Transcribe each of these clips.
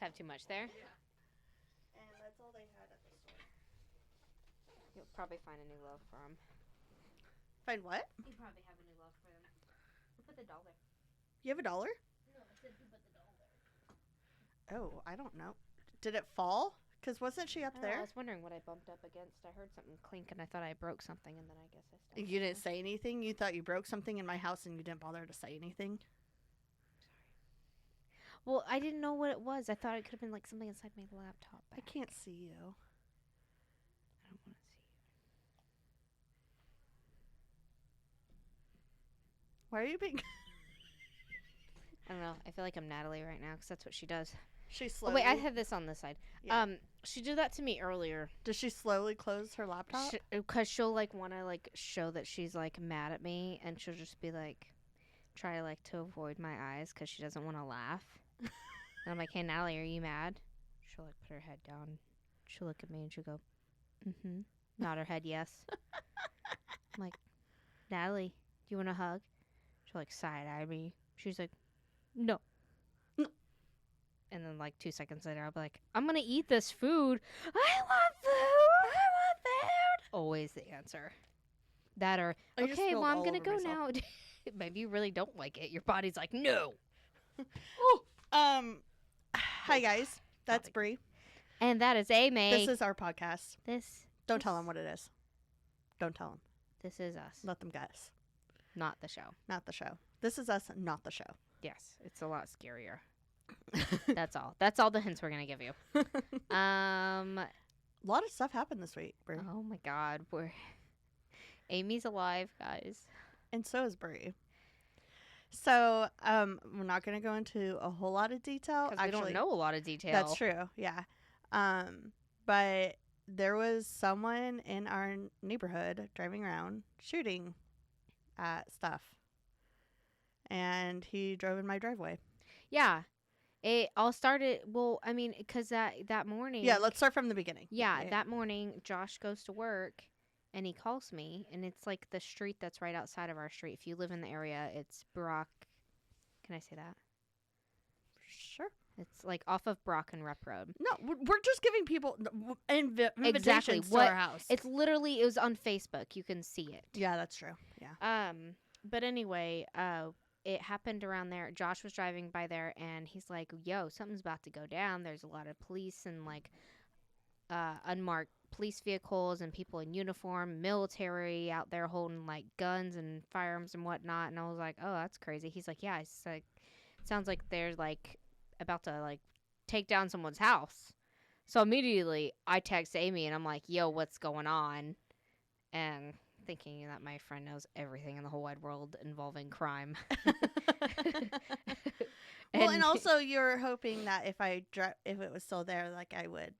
have too much there? Yeah. And that's all they had at the store. You'll probably find a new love for them. Find what? You probably have a new love for them. Who put the doll there? You have $1? No, I said who put the doll there. Oh, I don't know. Did it fall? Because wasn't she up there? I was wondering what I bumped up against. I heard something clink and I thought I broke something, and then I guess I stopped. You didn't say anything? You thought you broke something in my house and you didn't bother to say anything? Well, I didn't know what it was. I thought it could have been like something inside my laptop. I can't see you. I don't want to see you. Why are you being... I don't know. I feel like I'm Natalie right now because that's what she does. She Oh, slowly... wait, I had this on this side. Yeah. She did that to me earlier. Does she slowly close her laptop? Because she'll like want to like show that she's like mad at me, and she'll just be like, try like to avoid my eyes because she doesn't want to laugh. And I'm like, hey Natalie, are you mad? She'll like put her head down. She'll look at me and she'll go, mm-hmm. Nod her head yes. I'm like, Natalie, do you want a hug? She'll like side eye me. She's like, no. And then, like, 2 seconds later, I'll be like, I'm going to eat this food. I want food. I want food. Always the answer. That or, okay, well, I'm going to go now. Maybe you really don't like it. Your body's like, no. Hi, guys. That's Bree. And that is Amy. This is our podcast. Don't tell them what it is. Don't tell them. This is us. Let them guess. Not the show. Not the show. This is us, not the show. Yes. It's a lot scarier. That's all. That's all the hints we're gonna give you. A lot of stuff happened this week, Brie. Oh my God, Amy's alive, guys, and so is Brie. So we're not gonna go into a whole lot of detail. Because we don't know a lot of detail. That's true. Yeah. But there was someone in our neighborhood driving around shooting at stuff, and he drove in my driveway. Yeah. It all started, well, I mean, because that morning. Yeah, let's start from the beginning. Yeah, that morning, Josh goes to work, and he calls me, and it's like the street that's right outside of our street. If you live in the area, it's Brock. Can I say that? Sure. It's like off of Brock and Rep Road. No, we're just giving people invitations exactly. to our house. It's literally, it was on Facebook. You can see it. Yeah, that's true. Yeah. But anyway, it happened around there. Josh was driving by there, and he's like, yo, something's about to go down. There's a lot of police and, like, unmarked police vehicles and people in uniform, military out there holding, like, guns and firearms and whatnot. And I was like, oh, that's crazy. He's like, yeah, it's like, it sounds like they're, like, about to, like, take down someone's house. So immediately, I text Amy, and I'm like, yo, what's going on? And... thinking that my friend knows everything in the whole wide world involving crime. And also you're hoping that if it was still there, like I would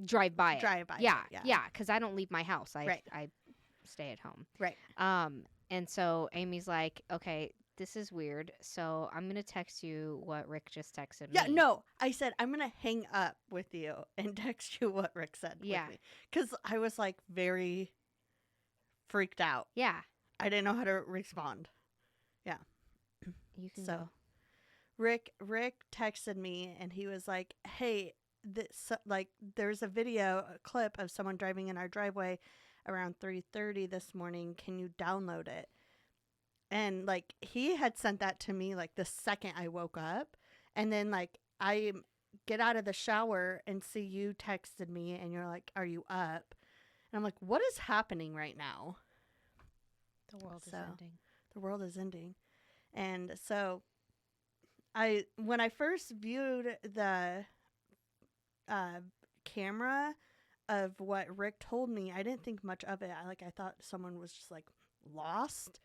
drive by it. Yeah, because I don't leave my house. I stay at home. Right. And so Amy's like, okay, this is weird. So I'm going to text you what Rick just texted me. Yeah, no. I said, I'm going to hang up with you and text you what Rick said. Yeah. Because I was like very... freaked out. Yeah. I didn't know how to respond. Yeah. You can go. Rick texted me and he was like, hey, there's a clip of someone driving in our driveway around 3:30 this morning. Can you download it? And like he had sent that to me like the second I woke up. And then like I get out of the shower and see you texted me and you're like, are you up? And I'm like, what is happening right now? The world is ending. The world is ending. And so when I first viewed the camera of what Rick told me, I didn't think much of it. I thought someone was just like lost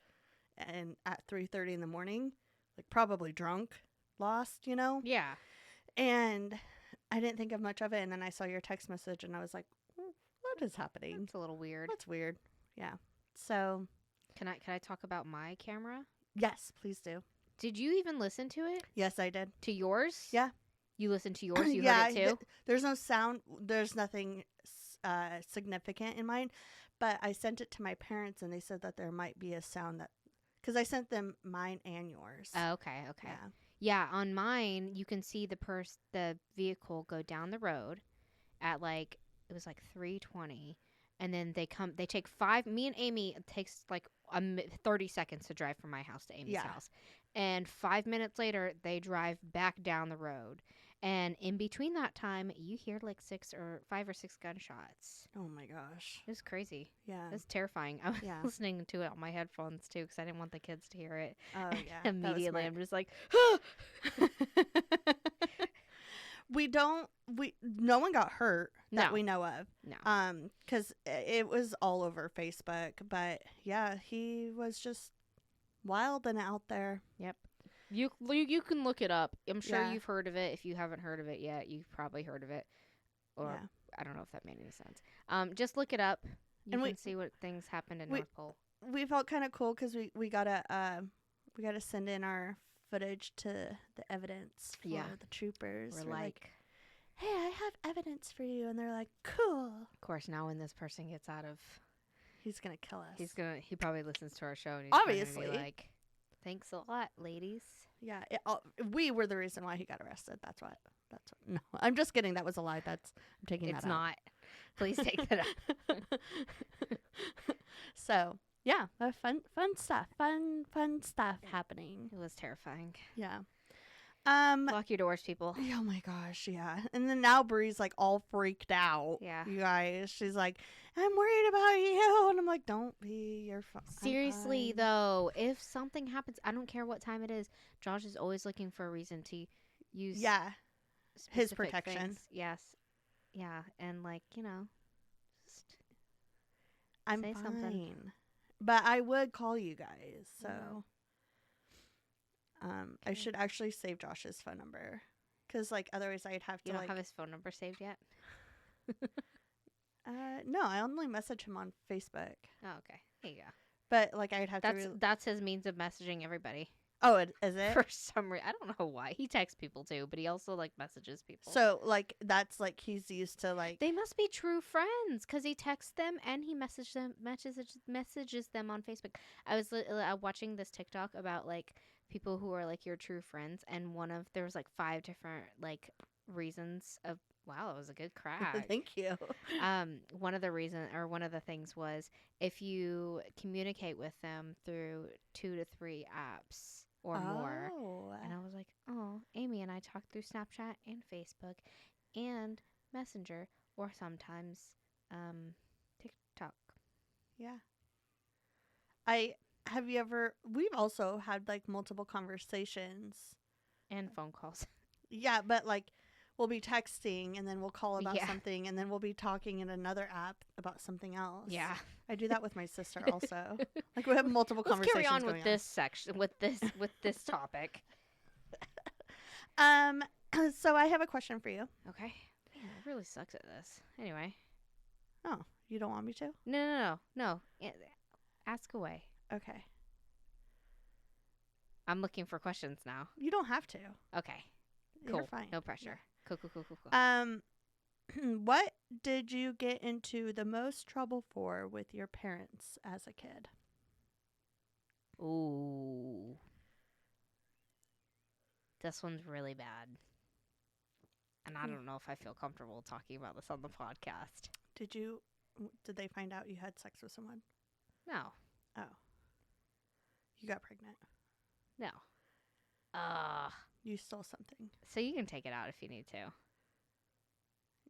and at 3:30 in the morning, like probably drunk, lost, you know? Yeah. And I didn't think of much of it. And then I saw your text message and I was like, what is happening? It's a little weird. That's weird. Yeah. So can I talk about my camera? Yes, please do. Did you even listen to it? Yes, I did. To yours? Yeah. You listened to yours? You heard it too? There's no sound. There's nothing significant in mine. But I sent it to my parents and they said that there might be a sound that... because I sent them mine and yours. Oh, okay. Yeah. Yeah, on mine, you can see the vehicle go down the road at like it was like 3:20, and then they take 5. Me and Amy, it takes like 30 seconds to drive from my house to Amy's Yeah. house, and 5 minutes later they drive back down the road, and in between that time you hear like 5 or 6 gunshots. Oh my gosh. It was crazy. Yeah. It was terrifying. I was Yeah. listening to it on my headphones too because I didn't want the kids to hear it. Oh yeah. Immediately, I'm just like, No one got hurt that No. we know of. no. Cuz it was all over Facebook, but yeah, he was just wild and out there. Yep. You can look it up. I'm sure Yeah. you've heard of it. If you haven't heard of it yet, you've probably heard of it. Or Yeah. I don't know if that made any sense. Just look it up. You And can see what things happened in we- North Pole. We felt kind of cool cuz we got to send in our footage to the evidence for Yeah. the troopers. We're like, "Hey, I have evidence for you." And they're like, "Cool." of course, now when this person gets out of, He's going to kill us. he probably listens to our show and he's probably gonna Obviously. be like, thanks a lot, ladies. Yeah, we were the reason why he got arrested. That's what. No, I'm just kidding. That was a lie. I'm taking It's that out. not. Please take that out. So yeah, fun stuff. Fun stuff happening. It was terrifying. Yeah. Lock your doors, people. Oh my gosh, yeah. And then now Bree's like all freaked out. Yeah. You guys, she's like, "I'm worried about you," and I'm like, "Don't be. You're fine." Seriously, though, if something happens, I don't care what time it is. Josh is always looking for a reason to use Yeah. His specific protection. things. Yes. Yeah, and like, just I'm say fine. something. But I would call you guys. So Mhm. I Okay. should actually save Josh's phone number. Because, like, otherwise I'd have to, You don't like... have his phone number saved yet? No, I only message him on Facebook. Oh, okay. There you go. But, like, I'd have to... That's his means of messaging everybody. Oh, is it? For some reason, I don't know why. He texts people too, but he also like messages people. So, like, that's, like, he's used to, like... They must be true friends because he texts them and he messages them on Facebook. I was watching this TikTok about like people who are like your true friends, and there was like 5 different like reasons of. Wow, that was a good crack. Thank you. One of the things was if you communicate with them through 2 to 3 apps or more. And I was like, oh, Amy and I talk through Snapchat and Facebook and Messenger or sometimes TikTok. Yeah. We've also had, like, multiple conversations. And phone calls. Yeah, but, like, we'll be texting and then we'll call about Yeah. something and then we'll be talking in another app about something else. Yeah. I do that with my sister also. Like, we have multiple Let's conversations carry on going with this section, with this topic. So I have a question for you. Okay. Man, it really sucks at this. Anyway. Oh, you don't want me to? No. Ask away. Okay. I'm looking for questions now. You don't have to. Okay. You're Cool. fine. No pressure. Cool. What did you get into the most trouble for with your parents as a kid? Ooh. This one's really bad. And I don't know if I feel comfortable talking about this on the podcast. Did they find out you had sex with someone? No. Oh. You got pregnant. No. You stole something. So you can take it out if you need to.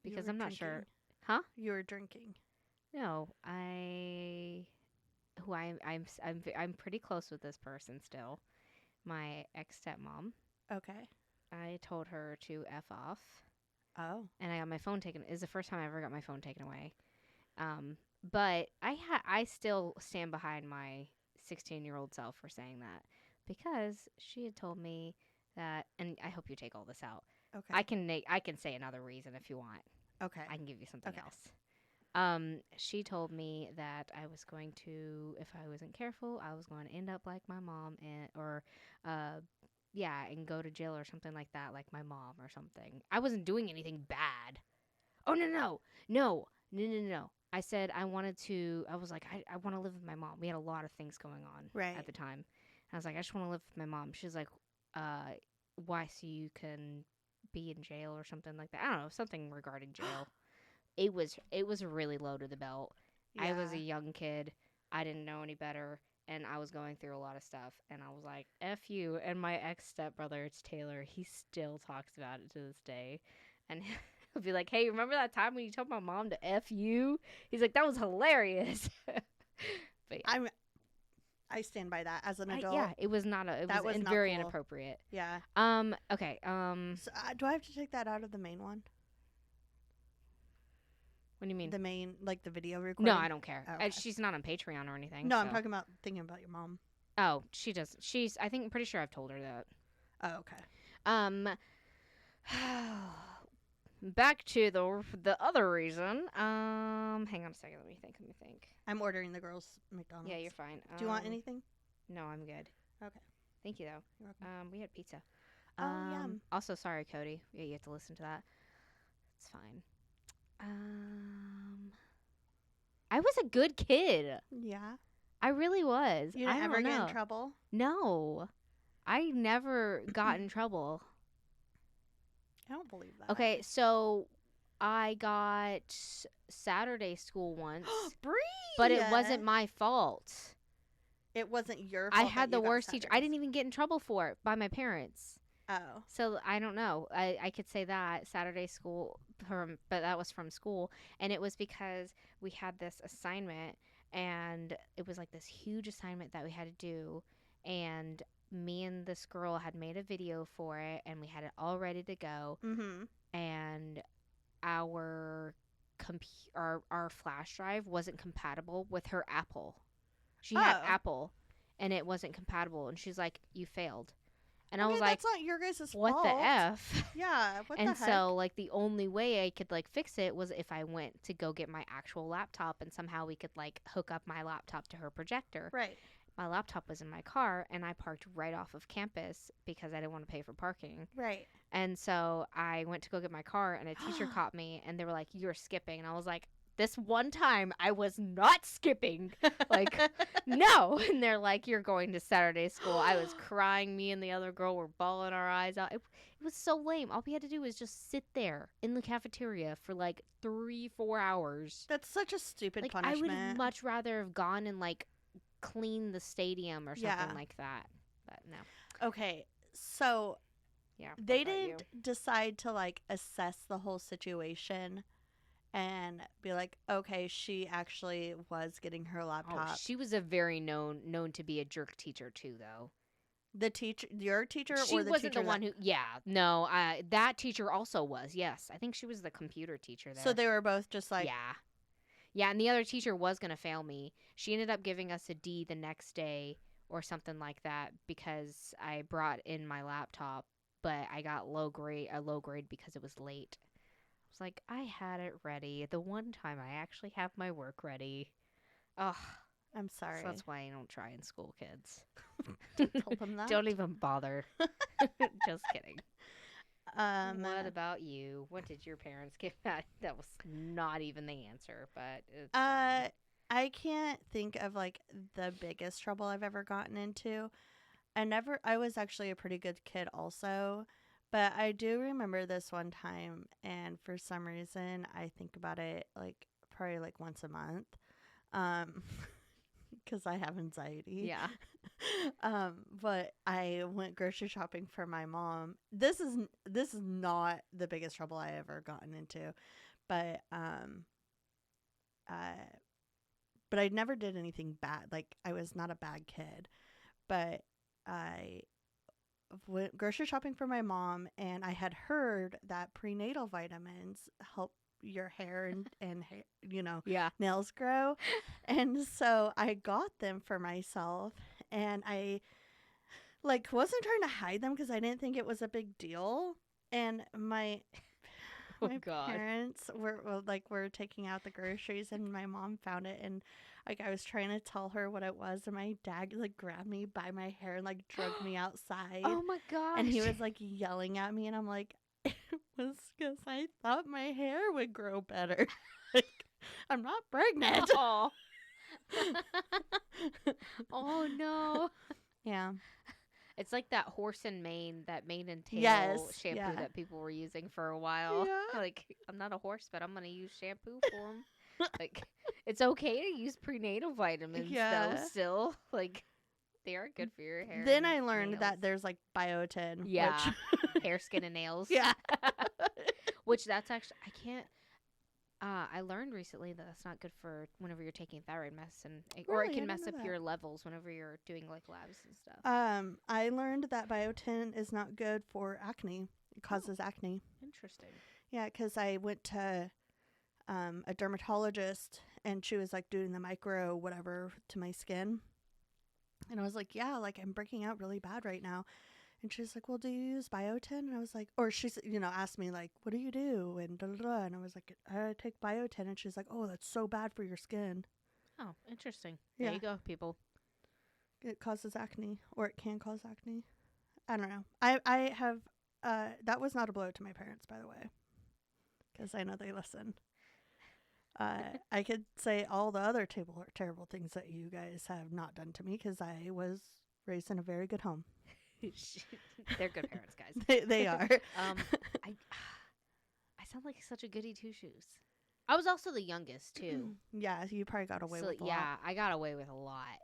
You Because were I'm not drinking. sure. Huh? You were drinking. No, I'm pretty close with this person still. My ex-stepmom. Okay. I told her to F off. Oh. And I got my phone taken. It's the first time I ever got my phone taken away. But I still stand behind my 16-year-old self for saying that because she had told me that, and I hope you take all this out. Okay. I can say another reason if you want. Okay. I can give you something Okay. else. She told me that I was going to, if I wasn't careful, I was going to end up like my mom and go to jail or something like that, like my mom or something. I wasn't doing anything bad. Oh no. I said I was like, I want to live with my mom. We had a lot of things going on Right. at the time. I was like, I just want to live with my mom. She's like, why, so you can be in jail or something like that. I don't know, something regarding jail. It was really low to the belt. I was a Yeah. young kid. I didn't know any better, and I was going through a lot of stuff, and I was like, F you. And my ex stepbrother, it's Taylor, he still talks about it to this day. And he'll be like, hey, remember that time when you told my mom to F you? He's like, that was hilarious. But yeah. I stand by that as an adult. Yeah, it was not a. It That was was not very cool. inappropriate. Yeah. Okay. So, do I have to take that out of the main one? What do you mean? The main, like the video recording? No, I don't care. Oh, okay. She's not on Patreon or anything. No, so. I'm talking about thinking about your mom. Oh, she does. I'm pretty sure I've told her that. Oh, okay. Back to the other reason. Hang on a second. Let me think. I'm ordering the girls' McDonald's. Yeah, you're fine. Do you want anything? No, I'm good. Okay. Thank you though. You're welcome. We had pizza. Oh, yum. Also, sorry, Cody. Yeah, you have to listen to that. It's fine. I was a good kid. Yeah. I really was. You I didn't don't ever get know. in trouble? No. I never got in trouble. I don't believe that. Okay, so I got Saturday school once, Bree! but it wasn't my fault. It wasn't your fault. I had that the you got worst teacher. I Saturdays. didn't even get in trouble for it by my parents. Oh. So I don't know. I could say that Saturday school, but that was from school. And it was because we had this assignment, and it was like this huge assignment that we had to do. And me and this girl had made a video for it, and we had it all ready to go. Mm-hmm. And our our flash drive wasn't compatible with her Apple. She had Apple, and it wasn't compatible. And she's like, "You failed." And I was like, that's not your guys' what fault. the F? Yeah, what and the heck? so, like, the only way I could, like, fix it was if I went to go get my actual laptop, and somehow we could, like, hook up my laptop to her projector. Right. My laptop was in my car, and I parked right off of campus because I didn't want to pay for parking. Right. And so I went to go get my car, and a teacher caught me, and they were like, "You're skipping." And I was like, this one time I was not skipping. Like, no. And they're like, "You're going to Saturday school." I was crying. Me and the other girl were bawling our eyes out. It was so lame. All we had to do was just sit there in the cafeteria for like 3-4 hours. That's such a stupid like, punishment. I would have much rather have gone and like cleaned the stadium or something like that. But no. Okay, so yeah, they didn't decide to like assess the whole situation and be like, okay, she actually was getting her laptop. Oh, she was a very known to be a jerk teacher too, though. The teacher, your teacher, she or the wasn't teacher the one who. Yeah, no, that teacher also was. Yes, I think she was the computer teacher there. So they were both just like, yeah, and the other teacher was gonna fail me. She ended up giving us a D the next day or something like that because I brought in my laptop, but I got a low grade because it was late. I was like, I had it ready. The one time I actually have my work ready. Ugh. I'm sorry. So that's why I don't try in school, kids. Told them that. Don't even bother. Just kidding. What about you? What did your parents get mad? That was not even the answer, but it's I can't think of like the biggest trouble I've ever gotten into. I was actually a pretty good kid also, but I do remember this one time, and for some reason I think about it like probably like once a month. Because I have anxiety. Yeah. But I went grocery shopping for my mom. This is not the biggest trouble I ever gotten into, but I never did anything bad. Like, I was not a bad kid, but I went grocery shopping for my mom, and I had heard that prenatal vitamins help your hair and nails grow. And so I got them for myself, and I like wasn't trying to hide them because I didn't think it was a big deal. And my parents were taking out the groceries, and my mom found it, and like I was trying to tell her what it was, and my dad like grabbed me by my hair and like dragged me outside. Oh my gosh. And he was like yelling at me, and I'm like, it was because I thought my hair would grow better. Like, I'm not pregnant. Oh. Oh no. Yeah. It's like that horse and mane, that mane and tail Yes. shampoo Yeah. that people were using for a while. Yeah. Like, I'm not a horse, but I'm gonna use shampoo for them. Like, it's okay to use prenatal vitamins though. Yeah. Still, like, they are good for your hair Then and I learned nails. that there's like biotin, Yeah, which hair, skin, and nails. yeah. Which that's actually I can't. I learned recently that that's not good for whenever you're taking thyroid medicine, or it Really, I can didn't mess know up that. your levels whenever you're doing like labs and stuff. I learned that biotin is not good for acne. It causes acne. Interesting. Yeah, because I went to a dermatologist and she was like doing the micro whatever to my skin. And I was like, yeah, like I'm breaking out really bad right now. And she's like, well, do you use biotin? And I was like, or she's, asked me like, what do you do? And da da da. And I was like, I take biotin. And she's like, oh, that's so bad for your skin. Oh, interesting. Yeah. There you go, people. It causes acne, or it can cause acne. I don't know. I have, that was not a blow to my parents, by the way, because I know they listen. I could say all the other terrible things that you guys have not done to me because I was raised in a very good home. They're good parents, guys. They are. I I sound like such a goody two shoes. I was also the youngest too. Yeah, you probably got away with a lot. Yeah, I got away with a lot.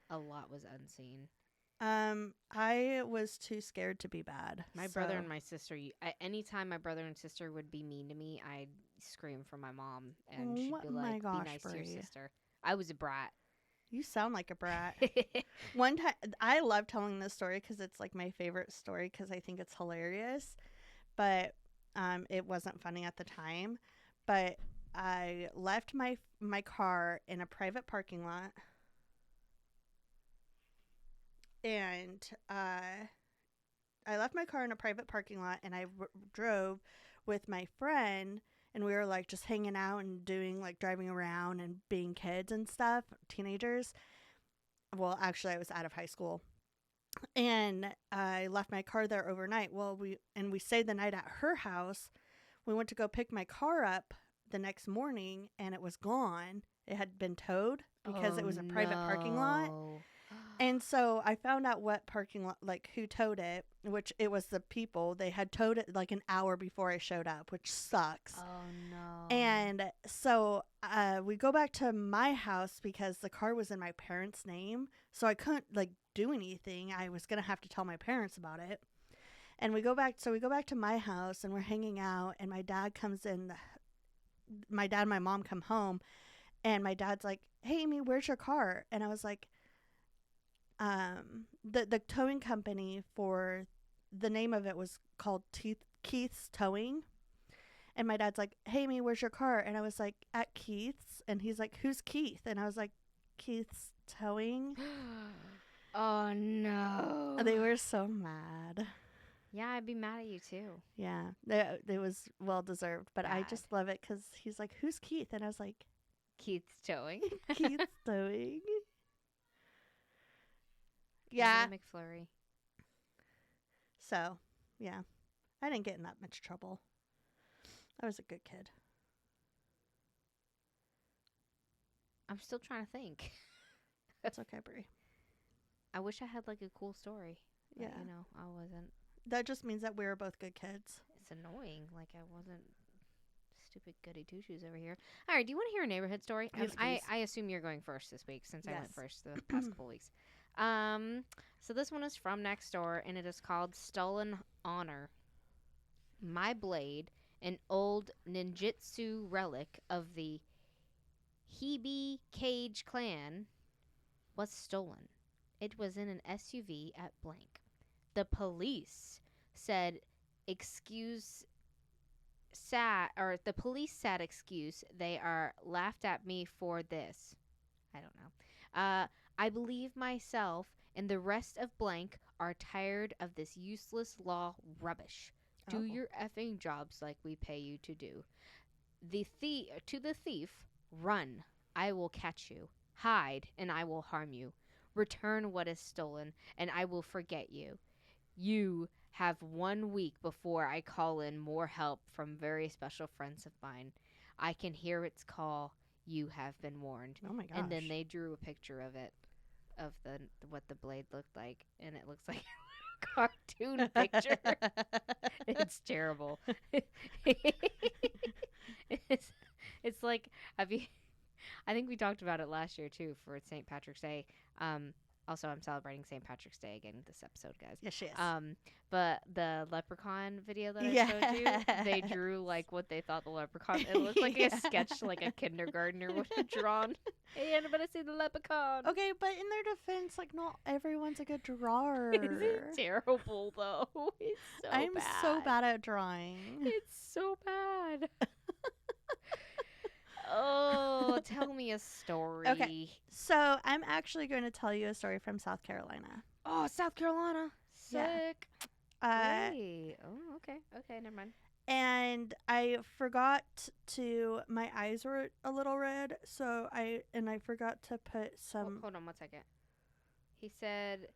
A lot was unseen. I was too scared to be bad. My brother and my sister. Anytime my brother and sister would be mean to me, I'd scream for my mom, and she'd be my like, gosh, "Be nice to Brie. your sister." I was a brat. You sound like a brat. One time, I love telling this story because it's like my favorite story because I think it's hilarious. But it wasn't funny at the time. But I left my car in a private parking lot. And I left my car in a private parking lot and I drove with my friend. And we were like just hanging out and doing like driving around and being kids and stuff, teenagers. Well, actually, I was out of high school. And I left my car there overnight. Well, we stayed the night at her house. We went to go pick my car up the next morning and it was gone. It had been towed because it was a private parking lot. And so I found out what parking lot, like who towed it, which it was the people. They had towed it like an hour before I showed up, which sucks. Oh no. And so we go back to my house because the car was in my parents' name. So I couldn't like do anything. I was going to have to tell my parents about it. And we go back to my house and we're hanging out and my dad comes in. My dad and my mom come home and my dad's like, "Hey, Amy, where's your car?" And I was like, the towing company for the name of it was called Keith's Towing. And my dad's like, "Hey, me, where's your car?" And I was like, "At Keith's." And he's like, "Who's Keith?" And I was like, "Keith's Towing." Oh no. They were so mad. Yeah, I'd be mad at you too. Yeah, it was well deserved. But I Bad. just love it because he's like, "Who's Keith?" And I was like, Keith's towing. "Keith's Towing." Yeah. McFlurry. So, yeah, I didn't get in that much trouble. I was a good kid. I'm still trying to think. It's okay, Brie. I wish I had like a cool story. But, Yeah. I wasn't. That just means that we were both good kids. It's annoying. Like I wasn't stupid goody two shoes over here. All right, do you want to hear a neighborhood story? Yes, please. I assume you're going first this week since I went Yes. first the past couple weeks. So this one is from next door and it is called Stolen Honor. My blade, an old ninjutsu relic of the Hebe Cage clan, was stolen. It was in an SUV at blank. The police said the police said excuse. They are laughed at me for this. I don't know. I believe myself and the rest of blank are tired of this useless law rubbish. Do your effing jobs like we pay you to do. To the thief, run. I will catch you. Hide, and I will harm you. Return what is stolen, and I will forget you. You have 1 week before I call in more help from very special friends of mine. I can hear its call. You have been warned. Oh my gosh. And then they drew a picture of it, of what the blade looked like, and it looks like cartoon picture. It's terrible. it's, it's like, have you? I think we talked about it last year too for St. Patrick's Day. Um, Also, I'm celebrating St. Patrick's Day again this episode, guys. Yes, she is. But the leprechaun video that I Yeah. showed you, they drew like what they thought the leprechaun. It looked like a sketch, like a kindergartner would have drawn. Hey, anybody see the leprechaun? Okay, but in their defense, like, not everyone's a good drawer. It's terrible though. It's so I'm bad. so bad at drawing. It's so bad. Oh, tell me a story. Okay. So I'm actually going to tell you a story from South Carolina. Oh, South Carolina. Yeah. Sick. Hey. Oh, okay. Okay, never mind. And I forgot to. My eyes were a little red, so I forgot to put some. Hold on 1 second. He said,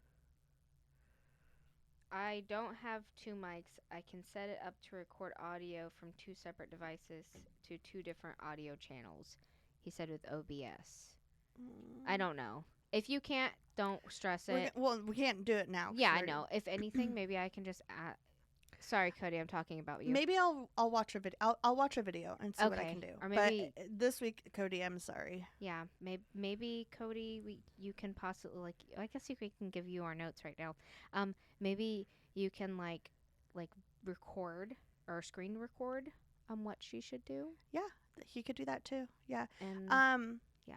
I don't have 2 mics. I can set it up to record audio from 2 separate devices to 2 different audio channels. He said with OBS. I don't know. If you can't, don't stress it. We can't do it now. Yeah, I know. If anything, maybe I can just add. Sorry, Cody, I'm talking about you. Maybe I'll watch a video. I'll watch a video and see what I can do. Or maybe but this week, Cody, I'm sorry. Yeah, maybe Cody, you can possibly like. I guess we can give you our notes right now. Maybe you can like record or screen record what she should do. Yeah, he could do that too. Yeah. And yeah,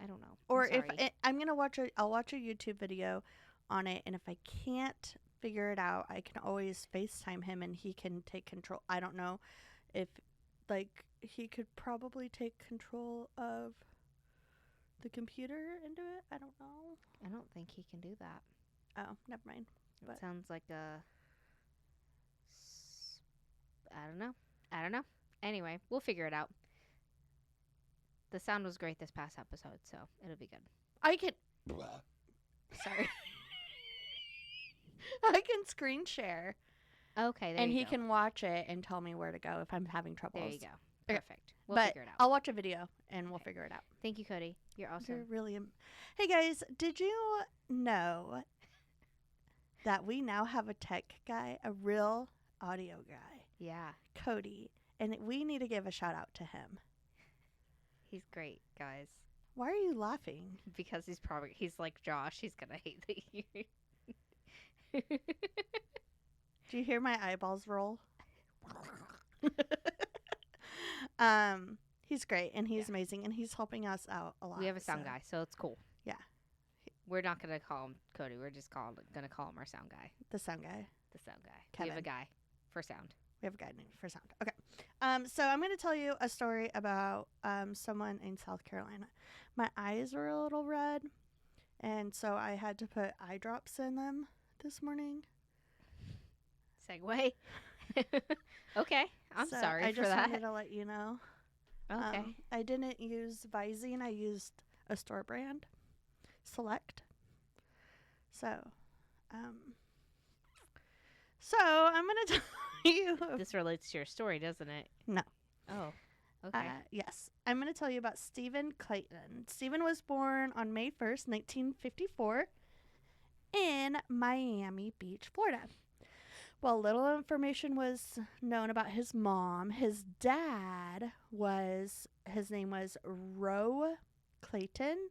I don't know. Or if I'm gonna I'll watch a YouTube video on it, and if I can't figure it out, I can always FaceTime him and he can take control. I don't know if he could probably take control of the computer and do it. I don't know. I don't think he can do that. Oh, never mind. It sounds like I don't know. Anyway, we'll figure it out. The sound was great this past episode, so it'll be good. I can. Sorry. I can screen share. Okay, and he can watch it and tell me where to go if I'm having trouble. There you go. Okay. Perfect. We'll figure it out. I'll watch a video and we'll figure it out. Thank you, Cody. You're awesome. You're really. Hey guys, did you know that we now have a tech guy, a real audio guy? Yeah. Cody, and we need to give a shout out to him. He's great, guys. Why are you laughing? Because he's like Josh. He's gonna hate the. Do you hear my eyeballs roll? He's great and he's amazing and he's helping us out a lot. We have a sound guy, so it's cool. Yeah. We're not gonna call him Cody. We're just gonna call him our sound guy. The sound guy. The sound guy. Kevin. We have a guy for sound. We have a guy named for sound. Okay. So I'm going to tell you a story about someone in South Carolina. My eyes were a little red, and so I had to put eye drops in them this morning. Segue. Okay. I'm sorry I for just that. wanted to let you know. Okay. I didn't use Visine. I used a store brand, Select. So I'm going to tell you. This relates to your story, doesn't it? No. Oh. Okay. Yes. I'm going to tell you about Stephen Clayton. Stephen was born on May 1st, 1954 in Miami Beach, Florida. Well, little information was known about his mom. His dad his name was Roe Clayton.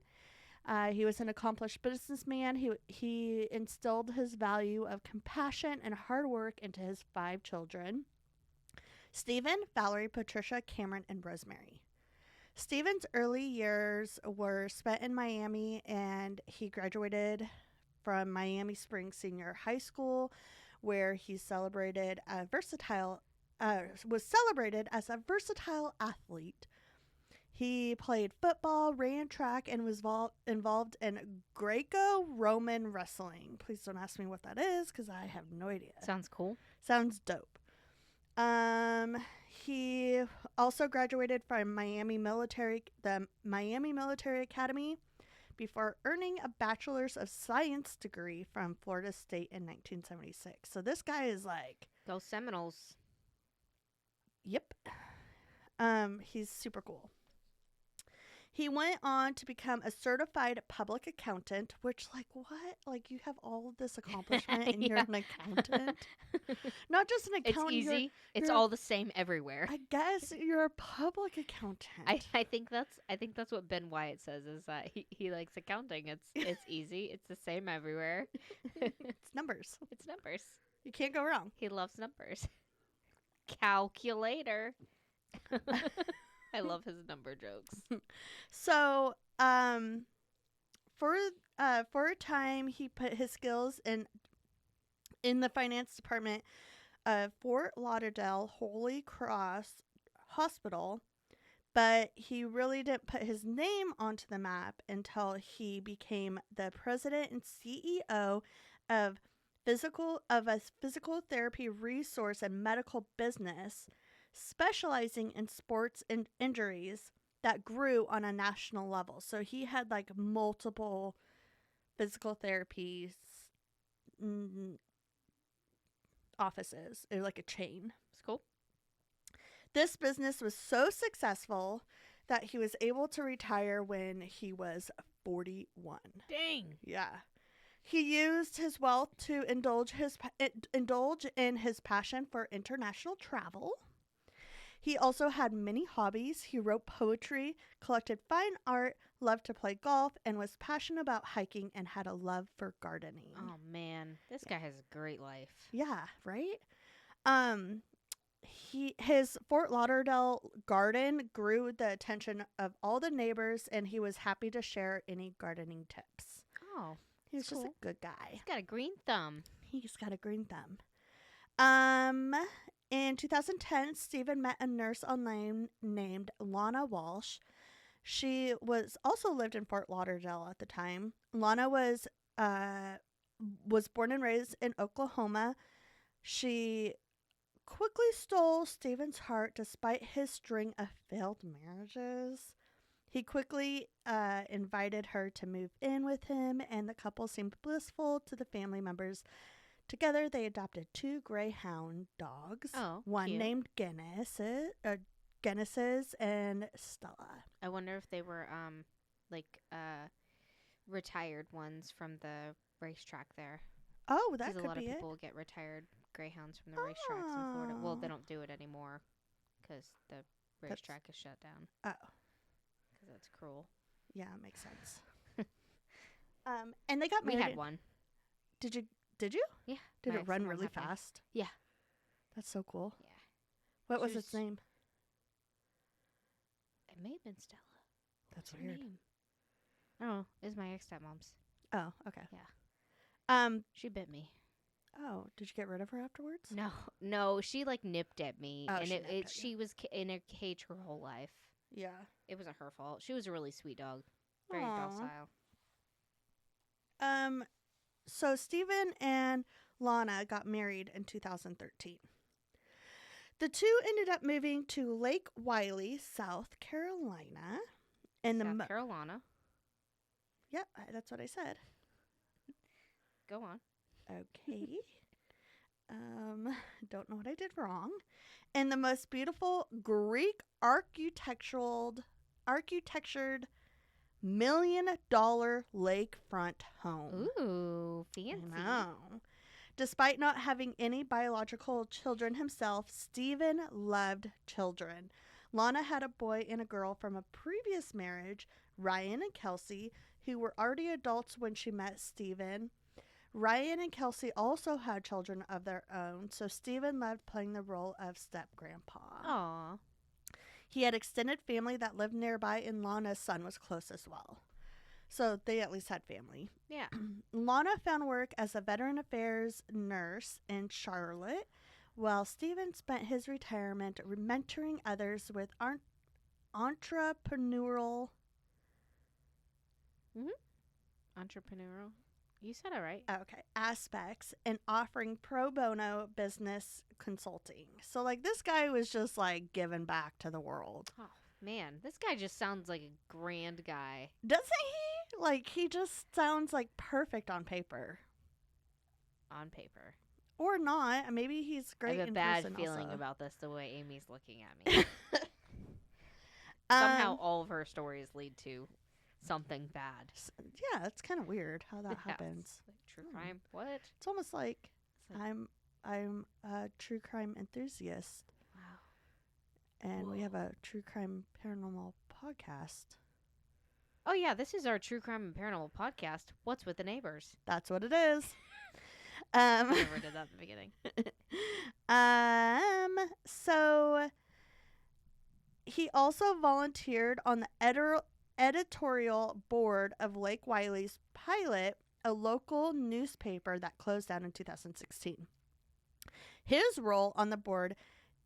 He was an accomplished businessman. He instilled his value of compassion and hard work into his 5 children: Stephen, Valerie, Patricia, Cameron, and Rosemary. Stephen's early years were spent in Miami, and he graduated from Miami Springs Senior High School, where he was celebrated as a versatile athlete. He played football, ran track, and was involved in Greco-Roman wrestling. Please don't ask me what that is, because I have no idea. Sounds cool. Sounds dope. He also graduated from the Miami Military Academy before earning a Bachelor's of Science degree from Florida State in 1976. So this guy is like... Go Seminoles. Yep. He's super cool. He went on to become a certified public accountant, which, like, what? Like, you have all of this accomplishment and you're Yeah. an accountant? Not just an It's accountant, easy. It's you're all the same everywhere. I guess you're a public accountant. I think that's what Ben Wyatt says is that he likes accounting. It's easy. It's the same everywhere. It's numbers. It's numbers. You can't go wrong. He loves numbers. Calculator. I love his number jokes. So, for a time, he put his skills in the finance department of Fort Lauderdale Holy Cross Hospital, but he really didn't put his name onto the map until he became the president and CEO of a physical therapy resource and medical business specializing in sports and injuries that grew on a national level. So he had like multiple physical therapies offices. It was like a chain. It's cool. This business was so successful that he was able to retire when he was 41. Dang. Yeah. He used his wealth to indulge in his passion for international travel. He also had many hobbies. He wrote poetry, collected fine art, loved to play golf, and was passionate about hiking and had a love for gardening. Oh man, this guy has a great life. Yeah, right? His Fort Lauderdale garden grew the attention of all the neighbors, and he was happy to share any gardening tips. Oh, He's just cool. a good guy. He's got a green thumb. He's got a green thumb. In 2010, Stephen met a nurse online named Lana Walsh. She was also lived in Fort Lauderdale at the time. Lana was born and raised in Oklahoma. She quickly stole Stephen's heart despite his string of failed marriages. He quickly invited her to move in with him, and the couple seemed blissful to the family members. Together, they adopted 2 greyhound dogs. Oh, one cute. named Genesis and Stella. I wonder if they were retired ones from the racetrack there. Oh, that 'Cause could a lot of be it. people get retired greyhounds from the racetracks in Florida. Well, they Oh. don't do it anymore because the racetrack is shut down. Oh, Because that's cruel. yeah, it makes sense. And they got We married. had one. Did you? Did you? Yeah. Did my it run ex-mom really had one. fast? Yeah. That's so cool. Yeah. What She was its was- name? It may have been Stella. That's What's her weird. name? Oh, it's my ex-stepmom's. Oh, okay. Yeah. She She bit me. Oh, did you get rid of her afterwards? No, she like nipped at me, Oh, and she nipped at you. she was in a cage her whole life. Yeah. It wasn't her fault. She was a really sweet dog, very Aw. docile. So Stephen and Lana got married in 2013. The two ended up moving to Lake Wylie, South Carolina. And South Carolina. Yep, that's what I said. Go on. Okay. Don't know what I did wrong. And the most beautiful Greek architectured $1 million lakefront home. Ooh, fancy. I know. Despite not having any biological children himself, Stephen loved children. Lana had a boy and a girl from a previous marriage, Ryan and Kelsey, who were already adults when she met Stephen. Ryan and Kelsey also had children of their own, so Stephen loved playing the role of step-grandpa. Aw. He had extended family that lived nearby, and Lana's son was close as well. So they at least had family. Yeah. Lana found work as a veteran affairs nurse in Charlotte, while Stephen spent his retirement mentoring others with entrepreneurial. Entrepreneurial. You said it right. Aspects and offering pro bono business consulting. So, like, this guy was just, like, giving back to the world. Oh, man. This guy just sounds like a grand guy. Doesn't he? Like, he just sounds, like, perfect on paper. On paper. Or not. Maybe he's great I have a in bad person feeling also. about this the way Amy's looking at me. Somehow all of her stories lead to something bad. Yeah, it's kind of weird how that Yeah, happens. it's like true crime. What? It's almost like It's like, I'm a true crime enthusiast, wow. and we Whoa. have a true crime paranormal podcast. Oh yeah, this is our true crime and paranormal podcast. What's with the neighbors? That's what it is. I never did that at the beginning. So he also volunteered on the editorial board of Lake Wiley's Pilot, a local newspaper that closed down in 2016. His role on the board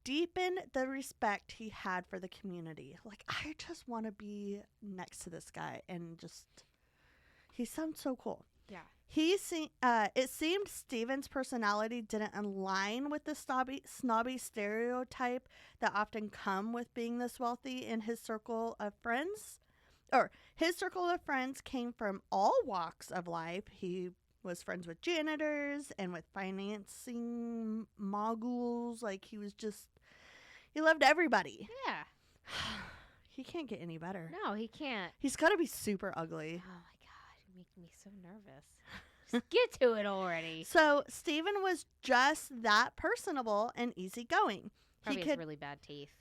deepened the respect he had for the community. Like, I just want to be next to this guy and just, he sounds so cool. Yeah. It seemed Steven's personality didn't align with the snobby stereotype that often come with being this wealthy in his circle of friends. Or his circle of friends came from all walks of life. He was friends with janitors and with financing moguls. Like, he loved everybody. Yeah. He can't get any better. No, he can't. He's got to be super ugly. Oh my god, you're making me so nervous. Just get to it already. So Steven was just that personable and easygoing. Probably has really bad teeth.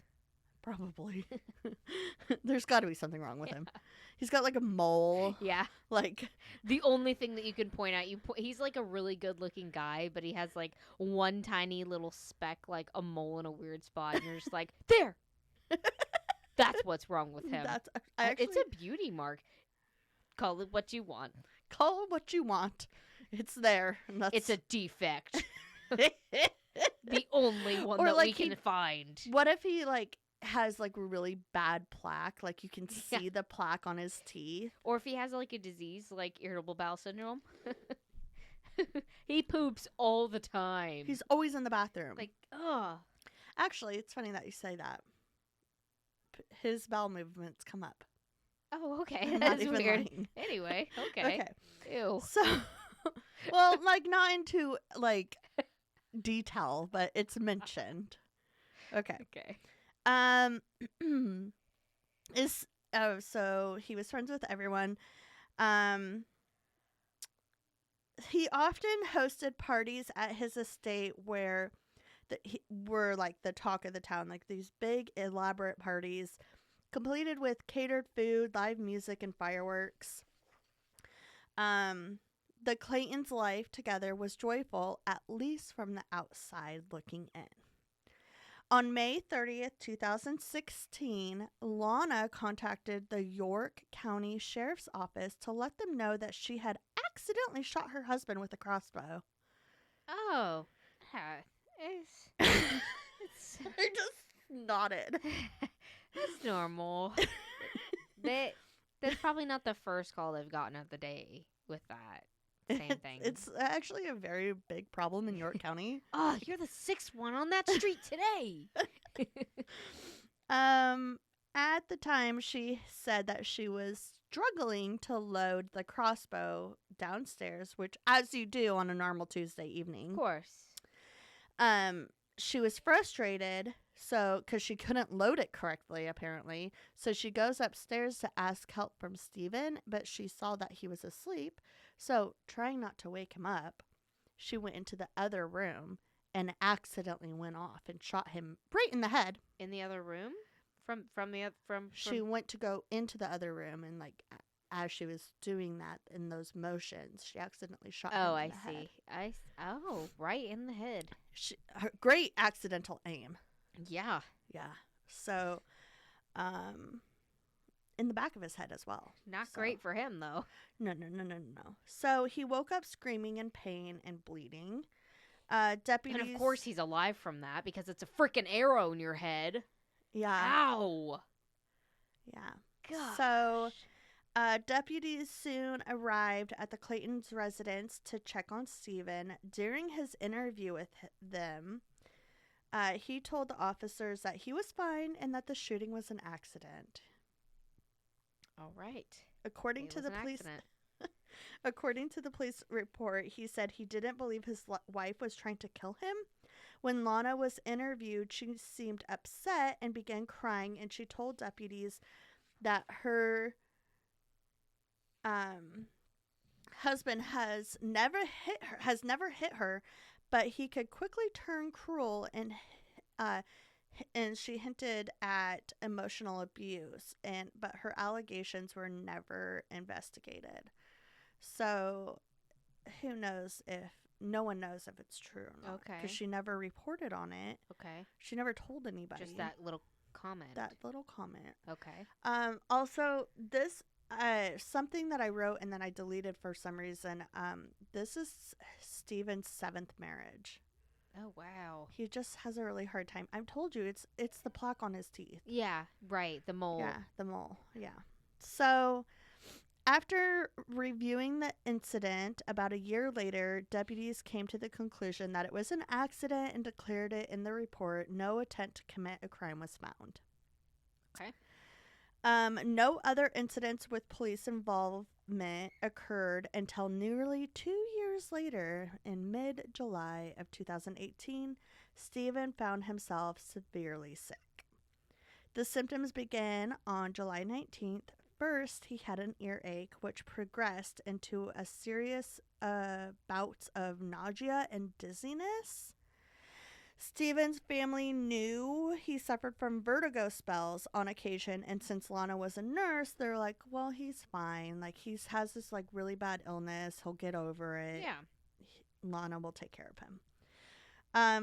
Probably. There's got to be something wrong with him. He's got like a mole. Yeah. Like the only thing that you can point out, he's like a really good-looking guy, but he has like one tiny little speck, like a mole in a weird spot, and you're just like, there. That's what's wrong with him. It's a beauty mark. Call it what you want. Call it what you want. It's there. And it's a defect. The only one that we can find. What if he like has like really bad plaque, like you can see the plaque on his teeth, or if he has like a disease like irritable bowel syndrome. He poops all the time. He's always in the bathroom. Like, ugh. Actually, it's funny that you say that. His bowel movements come up. Oh, okay. That's weird. Lying. Anyway, okay. Ew. So, well, like not into like detail, but it's mentioned. Okay. Okay. So he was friends with everyone. He often hosted parties at his estate where were like the talk of the town, like these big elaborate parties completed with catered food, live music, and fireworks. The Claytons' life together was joyful, at least from the outside looking in. On May 30th, 2016, Lana contacted the York County Sheriff's Office to let them know that she had accidentally shot her husband with a crossbow. Oh. I just nodded. That's normal. That's probably not the first call they've gotten of the day with that same thing. It's actually a very big problem in York County. Oh, you're the sixth one on that street today. At the time, she said that she was struggling to load the crossbow downstairs, which, as you do on a normal Tuesday evening. Of course. She was frustrated, because she couldn't load it correctly, apparently. So she goes upstairs to ask help from Steven, but she saw that he was asleep. So, trying not to wake him up, she went into the other room and accidentally went off and shot him right in the head. In the other room? She went to go into the other room, and like as she was doing that in those motions, she accidentally shot him in the head. Right in the head. Great accidental aim. Yeah. So, in the back of his head as well. Not great for him, though. No. So he woke up screaming in pain and bleeding. Deputies. And of course he's alive from that because it's a freaking arrow in your head. Yeah. Ow. Yeah. Gosh. So, deputies soon arrived at the Claytons' residence to check on Steven. During his interview with them, he told the officers that he was fine and that the shooting was an accident. All right. According to the police report, he said he didn't believe his wife was trying to kill him When Lana was interviewed, she seemed upset and began crying, and she told deputies that her husband has never hit her, but he could quickly turn cruel, uh, and she hinted at emotional abuse, but her allegations were never investigated. So who knows if no one knows if it's true or not, because Okay. she never reported on it. Okay. She never told anybody. Just that little comment. That little comment. Okay. Also, this something that I wrote and then I deleted for some reason. This is Steven's 7th marriage. Oh, wow. He just has a really hard time. I've told you it's the plaque on his teeth. Yeah, right. The mole. Yeah, the mole. Yeah. So, after reviewing the incident about a year later, deputies came to the conclusion that it was an accident and declared it in the report. No attempt to commit a crime was found. Okay. No other incidents with police involvement occurred until nearly 2 years later, in mid-July of 2018, Stephen found himself severely sick. The symptoms began on July 19th. First, he had an earache, which progressed into a serious bouts of nausea and dizziness. Stephen's family knew he suffered from vertigo spells on occasion, and since Lana was a nurse, they're like, well, he's fine. Like, he has this, like, really bad illness. He'll get over it. Yeah. Lana will take care of him.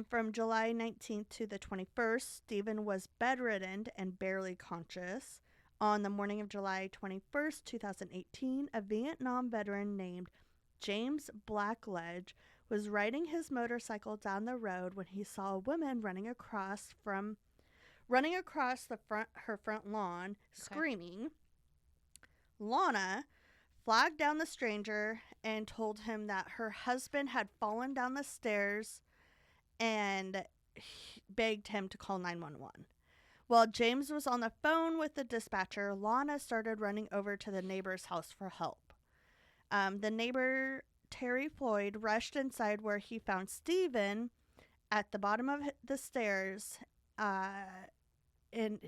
From July 19th to the 21st, Stephen was bedridden and barely conscious. On the morning of July 21st, 2018, a Vietnam veteran named James Blackledge was riding his motorcycle down the road when he saw a woman running across her front lawn, screaming. Lana flagged down the stranger and told him that her husband had fallen down the stairs and begged him to call 911. While James was on the phone with the dispatcher, Lana started running over to the neighbor's house for help. The neighbor, Terry Floyd, rushed inside where he found Stephen at the bottom of the stairs, and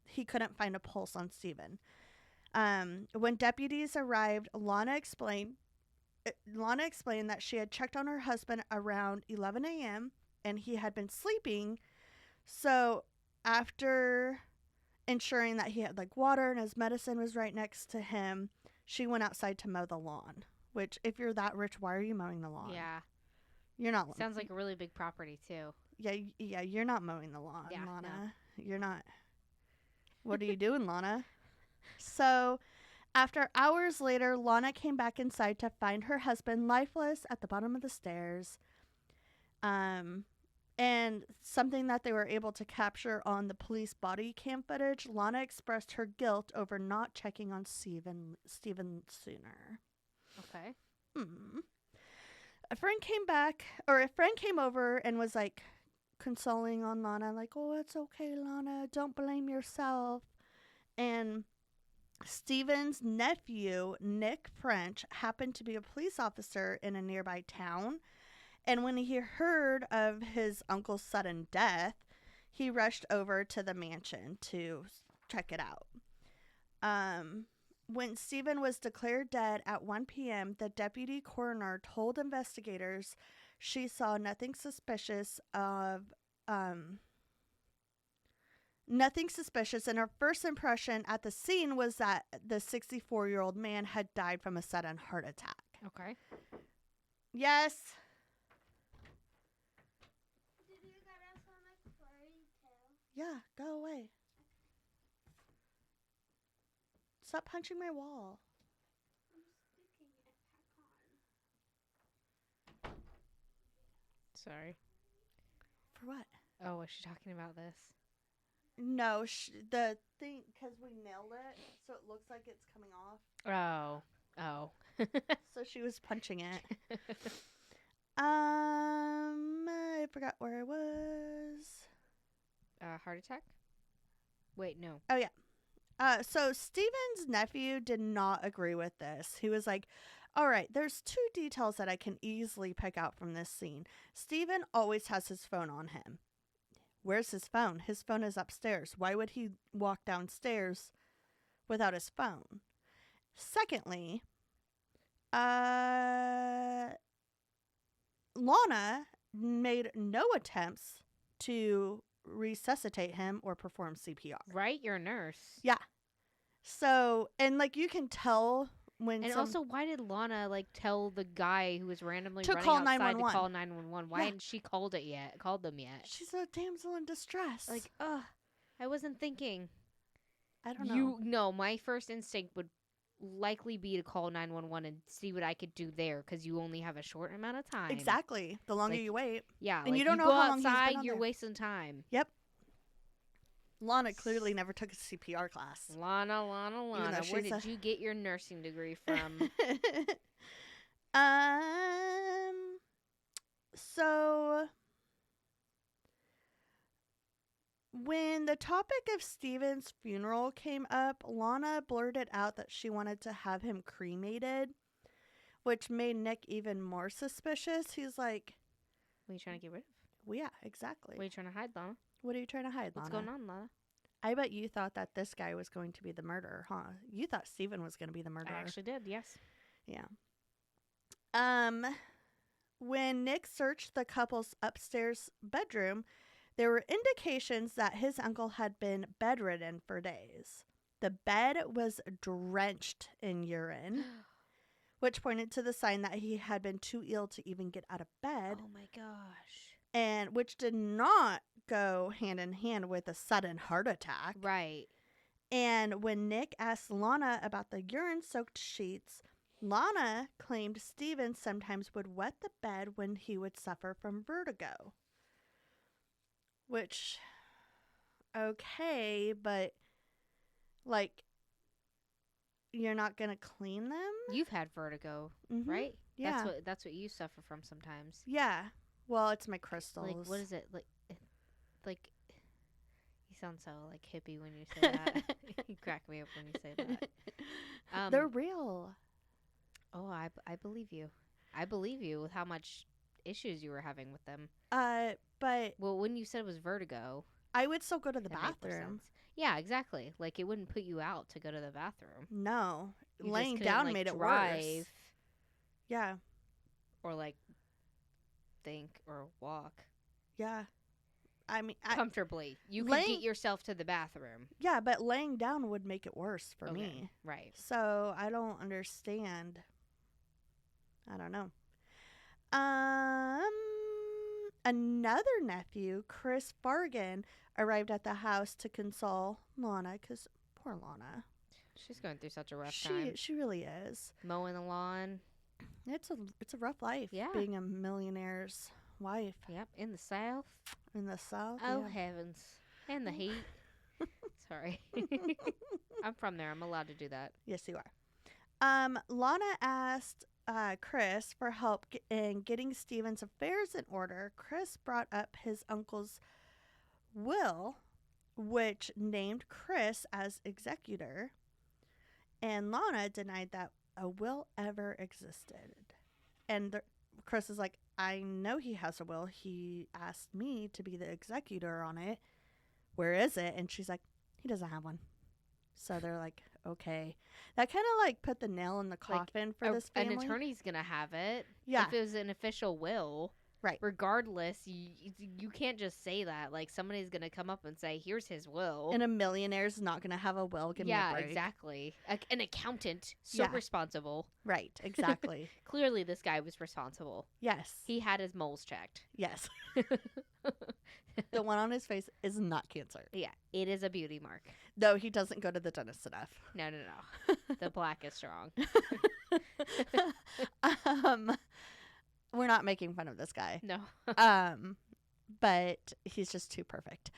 he couldn't find a pulse on Stephen. When deputies arrived, Lana explained that she had checked on her husband around 11 a.m. and he had been sleeping. So after ensuring that he had like water and his medicine was right next to him, she went outside to mow the lawn. Which, if you're that rich, why are you mowing the lawn? Yeah. You're not. Sounds like a really big property, too. Yeah, you're not mowing the lawn, Yeah, Lana. no. You're not. What are you doing, Lana? So, after hours later, Lana came back inside to find her husband lifeless at the bottom of the stairs. And something that they were able to capture on the police body cam footage, Lana expressed her guilt over not checking on Stephen sooner. Okay. A friend came over and was like consoling on Lana, like, oh, it's okay, Lana, don't blame yourself. And Stephen's nephew, Nick French, happened to be a police officer in a nearby town. And when he heard of his uncle's sudden death, he rushed over to the mansion to check it out. When Stephen was declared dead at 1 p.m., the deputy coroner told investigators she saw nothing suspicious, and her first impression at the scene was that the 64-year-old man had died from a sudden heart attack. Okay. Yes. Did you get us on a fairy tale? Yeah, go away. Stop punching my wall. I'm sticking it back on. Sorry. For what? Oh, was she talking about this? No, the thing, because we nailed it, so it looks like it's coming off. Oh. So she was punching it. I forgot where I was. Heart attack? Wait, no. So Steven's nephew did not agree with this. He was like, All right, there's two details that I can easily pick out from this scene. Steven always has his phone on him. Where's his phone? His phone is upstairs. Why would he walk downstairs without his phone? Secondly, Lana made no attempts to resuscitate him or perform CPR. Right? You're a nurse. Yeah. So, and like you can tell when And also, why did Lana like tell the guy who was randomly To running call outside 911? to call 911? Why Yeah. hadn't she called them yet? she's a damsel in distress. Like, ugh, I wasn't thinking. I don't know. No, my first instinct would likely be to call 911 and see what I could do there because you only have a short amount of time. Exactly. The longer Like, you wait. Yeah, And like, you don't know go how long he's been outside, on you're there. wasting time. Lana clearly never took a CPR class. Lana, though where she's did you get your nursing degree from? So when the topic of Steven's funeral came up, Lana blurted out that she wanted to have him cremated, which made Nick even more suspicious. He's like, What are you trying to get rid of? well, yeah, exactly. What are you trying to hide, Lana? What are you trying to hide, What's Lana? going on, Lana? I bet you thought that this guy was going to be the murderer, huh? You thought Steven was going to be the murderer. I actually did, yes. Yeah. When Nick searched the couple's upstairs bedroom, there were indications that his uncle had been bedridden for days. The bed was drenched in urine, which pointed to the sign that he had been too ill to even get out of bed, Oh my gosh. and which did not go hand in hand with a sudden heart attack. Right. And when Nick asked Lana about the urine-soaked sheets, Lana claimed Steven sometimes would wet the bed when he would suffer from vertigo. Which, okay, but, like, you're not going to clean them? You've had vertigo, Mhm. right? Yeah. That's what you suffer from sometimes. Yeah. Well, it's my crystals. Like, what is it? Like, you sound so, like, hippie when you say that. You crack me up when you say that. They're real. Oh, I believe you. I believe you with how much issues you were having with them. But Well, when you said it was vertigo, I would still go to the that made more bathroom. sense. Yeah, exactly. Like, it wouldn't put you out to go to the bathroom. No. You just Laying couldn't, down like, made it drive worse. Yeah. or, like, think or walk Yeah. I mean, comfortably. You could laying- get yourself to the bathroom. yeah, but laying down would make it worse for Okay, me. right. So I don't understand. I don't know. Another nephew, Chris Fargan, arrived at the house to console Lana, because poor Lana. She's going through such a rough time. She really is. Mowing the lawn. It's a rough life. Yeah. Being a millionaire's wife Yep, in the South. in the South. Oh, yeah. heavens. And the heat. Sorry. I'm from there. I'm allowed to do that. Yes, you are. Lana asked Chris for help in getting Steven's affairs in order. Chris brought up his uncle's will, which named Chris as executor, and Lana denied that a will ever existed. And Chris is like, I know he has a will. He asked me to be the executor on it. Where is it? And she's like, he doesn't have one. So they're like, okay. That kind of like put the nail in the coffin for this family. An attorney's going to have it. Yeah. If it was an official will. Right. Regardless, you can't just say that. Like, somebody's going to come up and say, here's his will. And a millionaire's not going to have a will. Give me a break. Exactly. An accountant. So Yeah. responsible. Right. Exactly. Clearly, this guy was responsible. Yes. He had his moles checked. Yes. The one on his face is not cancer. Yeah, it is a beauty mark. No, he doesn't go to the dentist enough. No. The black is strong. We're not making fun of this guy. No. But he's just too perfect.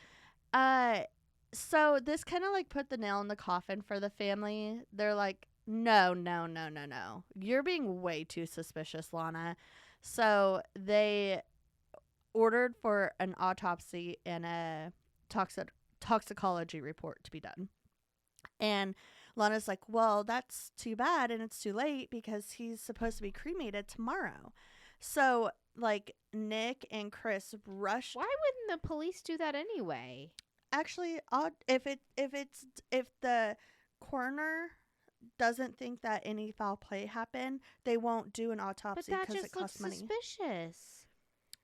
So this kind of like put the nail in the coffin for the family. They're like, no. You're being way too suspicious, Lana. So they ordered for an autopsy and a toxicology report to be done. And Lana's like, well, that's too bad and it's too late because he's supposed to be cremated tomorrow. So, like, Nick and Chris rushed. Why wouldn't the police do that anyway? Actually, if the coroner doesn't think that any foul play happened, they won't do an But autopsy that because it just looks costs money. suspicious.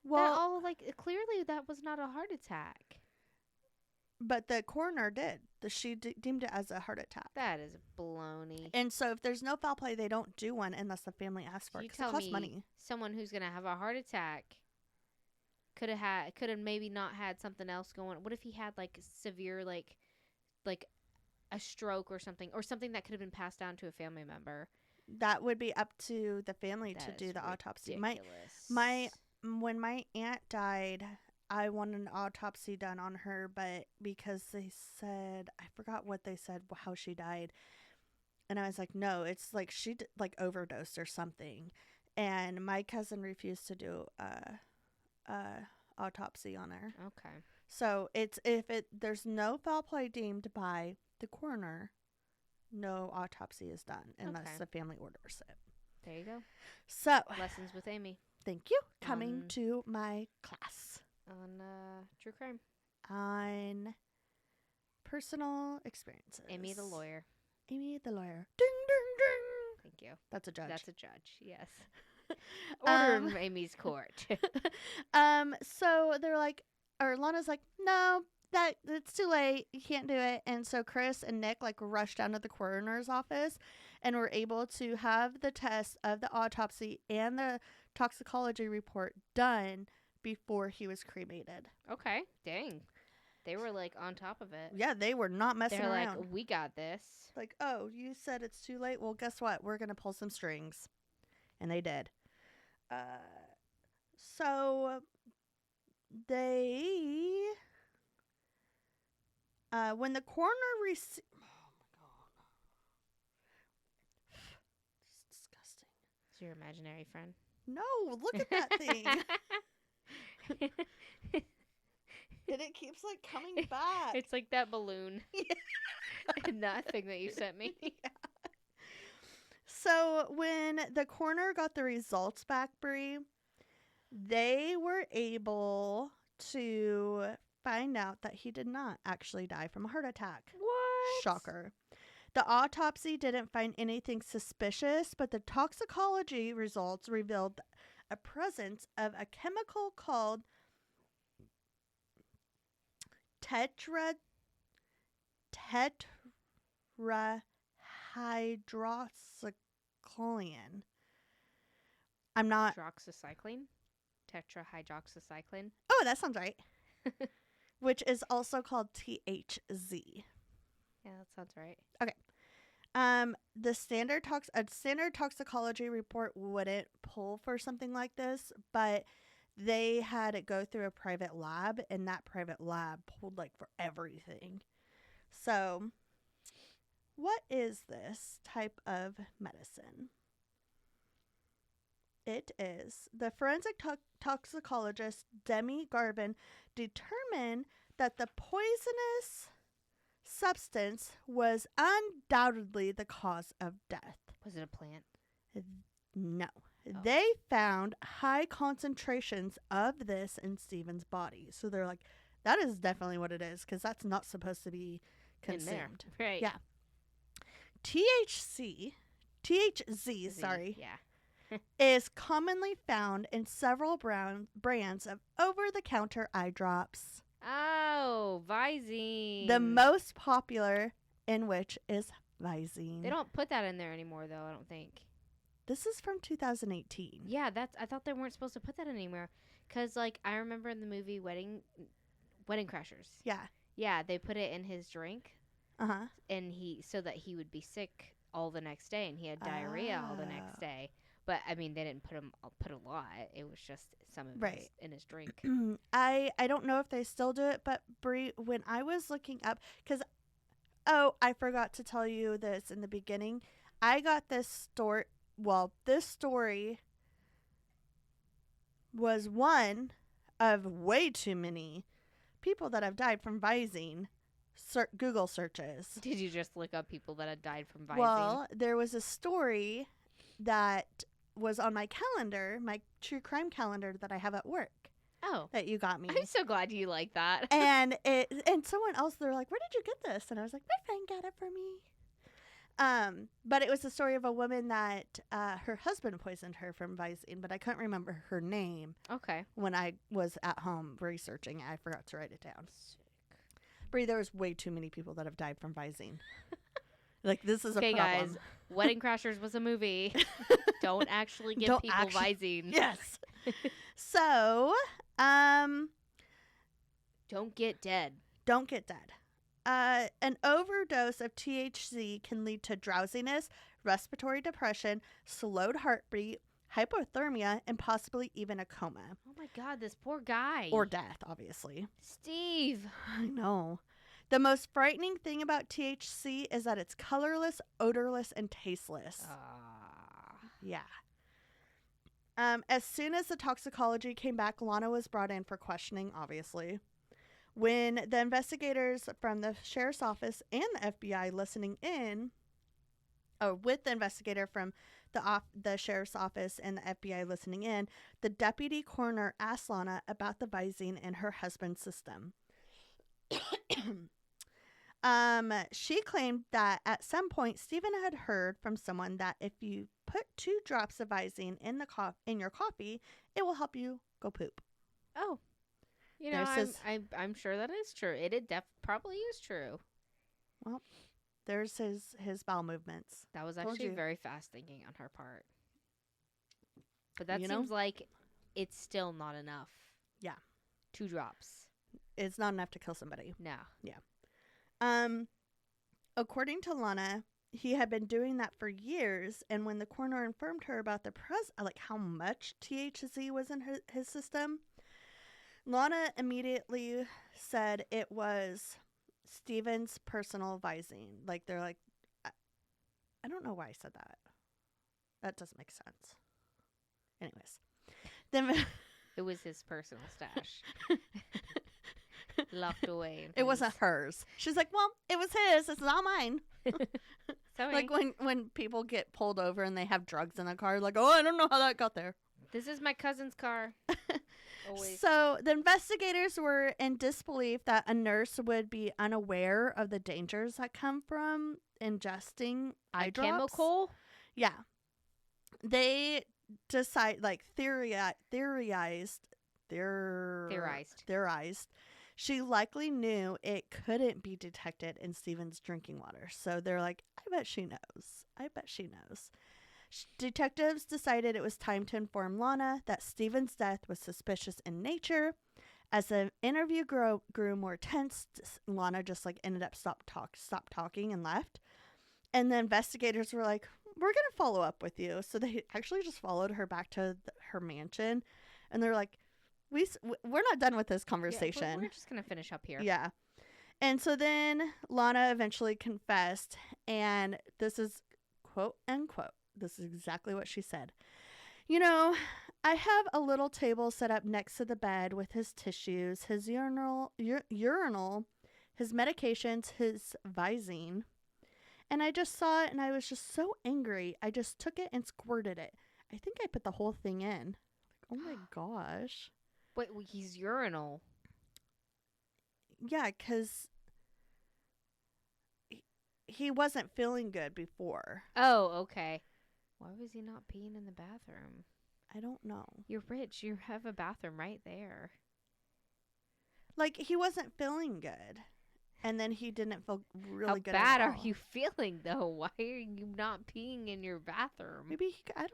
Well, that all like clearly that was not a heart attack. but the coroner did. She deemed it as a heart attack. That is baloney. And so, if there's no foul play, they don't do one unless the family asks for it You because it tell costs me money. someone who's gonna have a heart attack could have maybe not had something else going. What if he had like severe like a stroke or something that could have been passed down to a family member? That would be up to the family to That do is the autopsy. ridiculous. When my aunt died, I wanted an autopsy done on her, but because they said, I forgot what they said, how she died. And I was like, no, it's like she like overdosed or something. And my cousin refused to do autopsy on her. Okay. So there's no foul play deemed by the coroner, no autopsy is done unless Okay. the family orders it. There you go. So, Lessons with Amy thank you. Coming On- to my class on true crime. on personal experiences. Amy the lawyer. Amy the lawyer. Ding, ding, ding. Thank you. That's a judge. That's a judge. Yes. Order Um, in Amy's court. So they're like, or Lana's like, no, it's too late. You can't do it. And so Chris and Nick like rushed down to the coroner's office and were able to have the test of the autopsy and the toxicology report done before he was cremated. Okay. Dang. They were like on top of it. Yeah, they were not messing They're around. like, we got this. Like, oh, you said it's too late. Well, guess what? We're going to pull some strings. And they did. So they, when the coroner received, oh my God. It's disgusting. It's your imaginary friend. No, look at that thing. And it keeps like coming back. It's like that balloon. Yeah. And that thing that you sent me. Yeah. So when the coroner got the results back, Brie, they were able to find out that he did not actually die from a heart attack. What? Shocker. The autopsy didn't find anything suspicious, but the toxicology results revealed a presence of a chemical called tetrahydroxychloroquine. I'm not. Tetrahydroxycycline? Tetrahydroxycycline? Oh, that sounds right. Which is also called THZ. Yeah, that sounds right. The standard toxicology report wouldn't pull for something like this, but they had it go through a private lab, and that private lab pulled like for everything. So, what is this type of medicine? It is the forensic toxicologist Demi Garvin determined that the poisonous substance was undoubtedly the cause of death. Was it a plant? No. Oh. They found high concentrations of this in Stephen's body. So they're like, that is definitely what it is, because that's not supposed to be In there. consumed. Right. Yeah. THZ, sorry, Yeah. is commonly found in several brands of over-the-counter eye drops. Oh, Visine. The most popular in which is Visine. They don't put that in there anymore, though, I don't think. This is from 2018. Yeah, I thought they weren't supposed to put that anywhere. Because, like, I remember in the movie Wedding Crashers. Yeah. Yeah, they put it in his drink. Uh-huh. And so that he would be sick all the next day. And he had diarrhea all the next Oh. day. But, I mean, they didn't put a lot. It was just some of Right. in his drink. I don't know if they still do it, but Brie, when I was looking up, because, I forgot to tell you this in the beginning. I got this story. Well, this story was one of way too many people that have died from Visine. Google searches. Did you just look up people that had died from Visine? Well, there was a story that was on my calendar, my true crime calendar that I have at work Oh, that you got me. I'm so glad you like that. and someone else, they're like, "Where did you get this?" And I was like, "My friend got it for me." But it was the story of a woman that her husband poisoned her from Visine, but I couldn't remember her name Okay. when I was at home researching. I forgot to write it down. Bree, there was way too many people that have died from Visine. Like, this is Okay, a problem. guys. Wedding Crashers was a movie. Don't actually give Don't people Visine. Yes. So, Don't get dead. don't get dead. An overdose of THC can lead to drowsiness, respiratory depression, slowed heartbeat, hypothermia, and possibly even a coma. Oh my God, this poor guy. Or death, obviously. Steve. I know. The most frightening thing about THC is that it's colorless, odorless, and tasteless. Yeah. As soon as the toxicology came back, Lana was brought in for questioning, obviously. When the investigators from the sheriff's office and the FBI listening in, or with the investigator from the sheriff's office and the FBI listening in, the deputy coroner asked Lana about the Visine in her husband's system. She claimed that at some point Stephen had heard from someone that if you put 2 drops of Visine in your coffee, it will help you go poop. Oh. You know, I'm sure that is true. It probably is true. Well, there's his bowel movements. That was Told actually you. very fast thinking on her part. But that You know? seems like it's still not enough. Yeah. 2 drops. It's not enough to kill somebody. No. According to Lana, he had been doing that for years, and when the coroner informed her about how much THC was in his system, Lana immediately said it was Steven's personal Visine. Like, they're like, I don't know why I said that. That doesn't make sense. Anyways. Then It was his personal stash. Locked away. In it wasn't hers. She's like, well, it was his. It's not mine. Sorry. Like when people get pulled over and they have drugs in the car, like, oh, I don't know how that got there. This is my cousin's car. Always. So the investigators were in disbelief that a nurse would be unaware of the dangers that come from ingesting eye drops. Chemical? Yeah. They theorized. She likely knew it couldn't be detected in Stephen's drinking water. So they're like, I bet she knows. Detectives decided it was time to inform Lana that Stephen's death was suspicious in nature. As the interview grew more tense, Lana just ended up stopped talking and left. And the investigators were like, we're going to follow up with you. So they actually just followed her back to her mansion. And they're like, we're not done with this conversation. Yeah, we're just going to finish up here. Yeah. And so then Lana eventually confessed. And this is quote unquote. This is exactly what she said. You know, I have a little table set up next to the bed with his tissues, his urinal, his medications, his Visine. And I just saw it and I was just so angry. I just took it and squirted it. I think I put the whole thing in. Like, oh my gosh. Wait, he's urinal. Yeah, because he wasn't feeling good before. Oh, okay. Why was he not peeing in the bathroom? I don't know. You're rich. You have a bathroom right there. Like, he wasn't feeling good. And then he didn't feel really good How at bad all. are you feeling, though? Why are you not peeing in your bathroom? Maybe I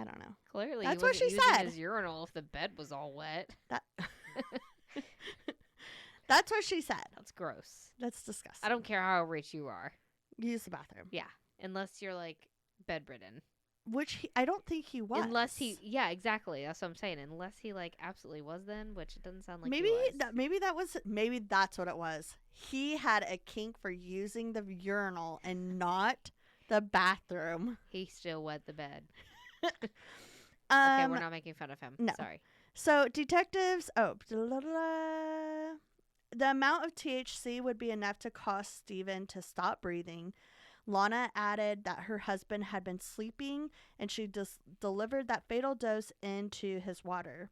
don't know. Clearly, That's he what wasn't she using said. his urinal if the bed was all wet. That's what she said. That's gross. That's disgusting. I don't care how rich you are. Use the bathroom. Yeah, unless you're bedridden. Which I don't think he was. Yeah, exactly. That's what I'm saying. Unless he absolutely was then, which it doesn't sound like maybe he was. maybe that's what it was. He had a kink for using the urinal and not the bathroom. He still wet the bed. Okay, Okay, we're not making fun of him. no. Sorry. So detectives, the amount of THC would be enough to cause Stephen to stop breathing. Lana added that her husband had been sleeping and she delivered that fatal dose into his water.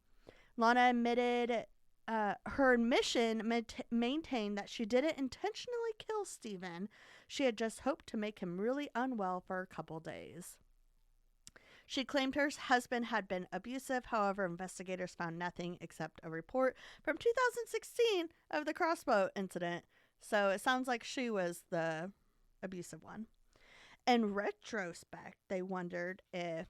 Lana admitted her admission maintained that she didn't intentionally kill Stephen. She had just hoped to make him really unwell for a couple days. She claimed her husband had been abusive. However, investigators found nothing except a report from 2016 of the crossbow incident. So it sounds like she was the abusive one. In retrospect, they wondered if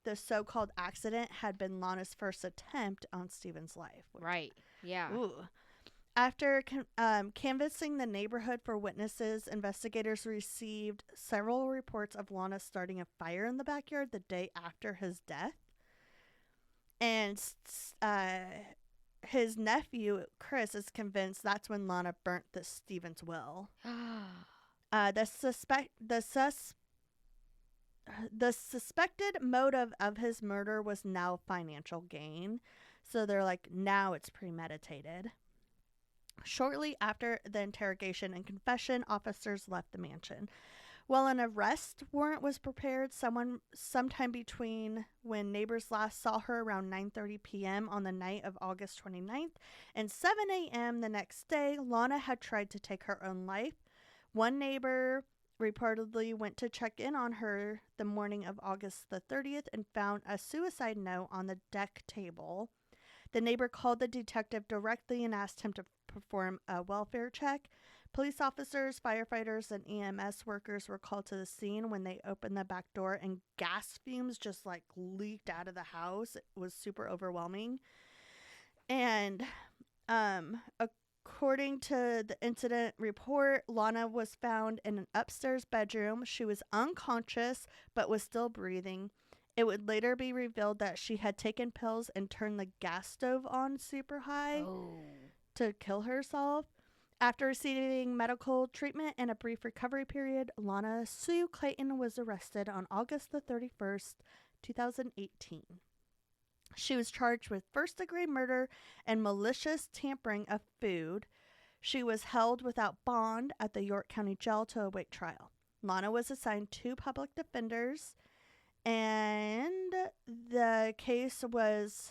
the so-called accident had been Lana's first attempt on Stephen's life. Right. Yeah. Ooh. After canvassing the neighborhood for witnesses, investigators received several reports of Lana starting a fire in the backyard the day after his death. And his nephew, Chris, is convinced that's when Lana burnt the Stephen's will. The suspected motive of his murder was now financial gain. So they're like, now it's premeditated. Shortly after the interrogation and confession, officers left the mansion. While an arrest warrant was prepared, sometime between when neighbors last saw her around 9:30 p.m. on the night of August 29th and 7 a.m. the next day, Lana had tried to take her own life. One neighbor reportedly went to check in on her the morning of August the 30th and found a suicide note on the deck table. The neighbor called the detective directly and asked him to perform a welfare check. Police officers, firefighters, and EMS workers were called to the scene when they opened the back door and gas fumes just like leaked out of the house. It was super overwhelming. And according to the incident report, Lana was found in an upstairs bedroom. She was unconscious but was still breathing. It would later be revealed that she had taken pills and turned the gas stove on super high to kill herself. After receiving medical treatment and a brief recovery period, Lana Sue Clayton was arrested on August the 31st, 2018. She was charged with first-degree murder and malicious tampering of food. She was held without bond at the York County Jail to await trial. Lana was assigned 2 public defenders, and the case was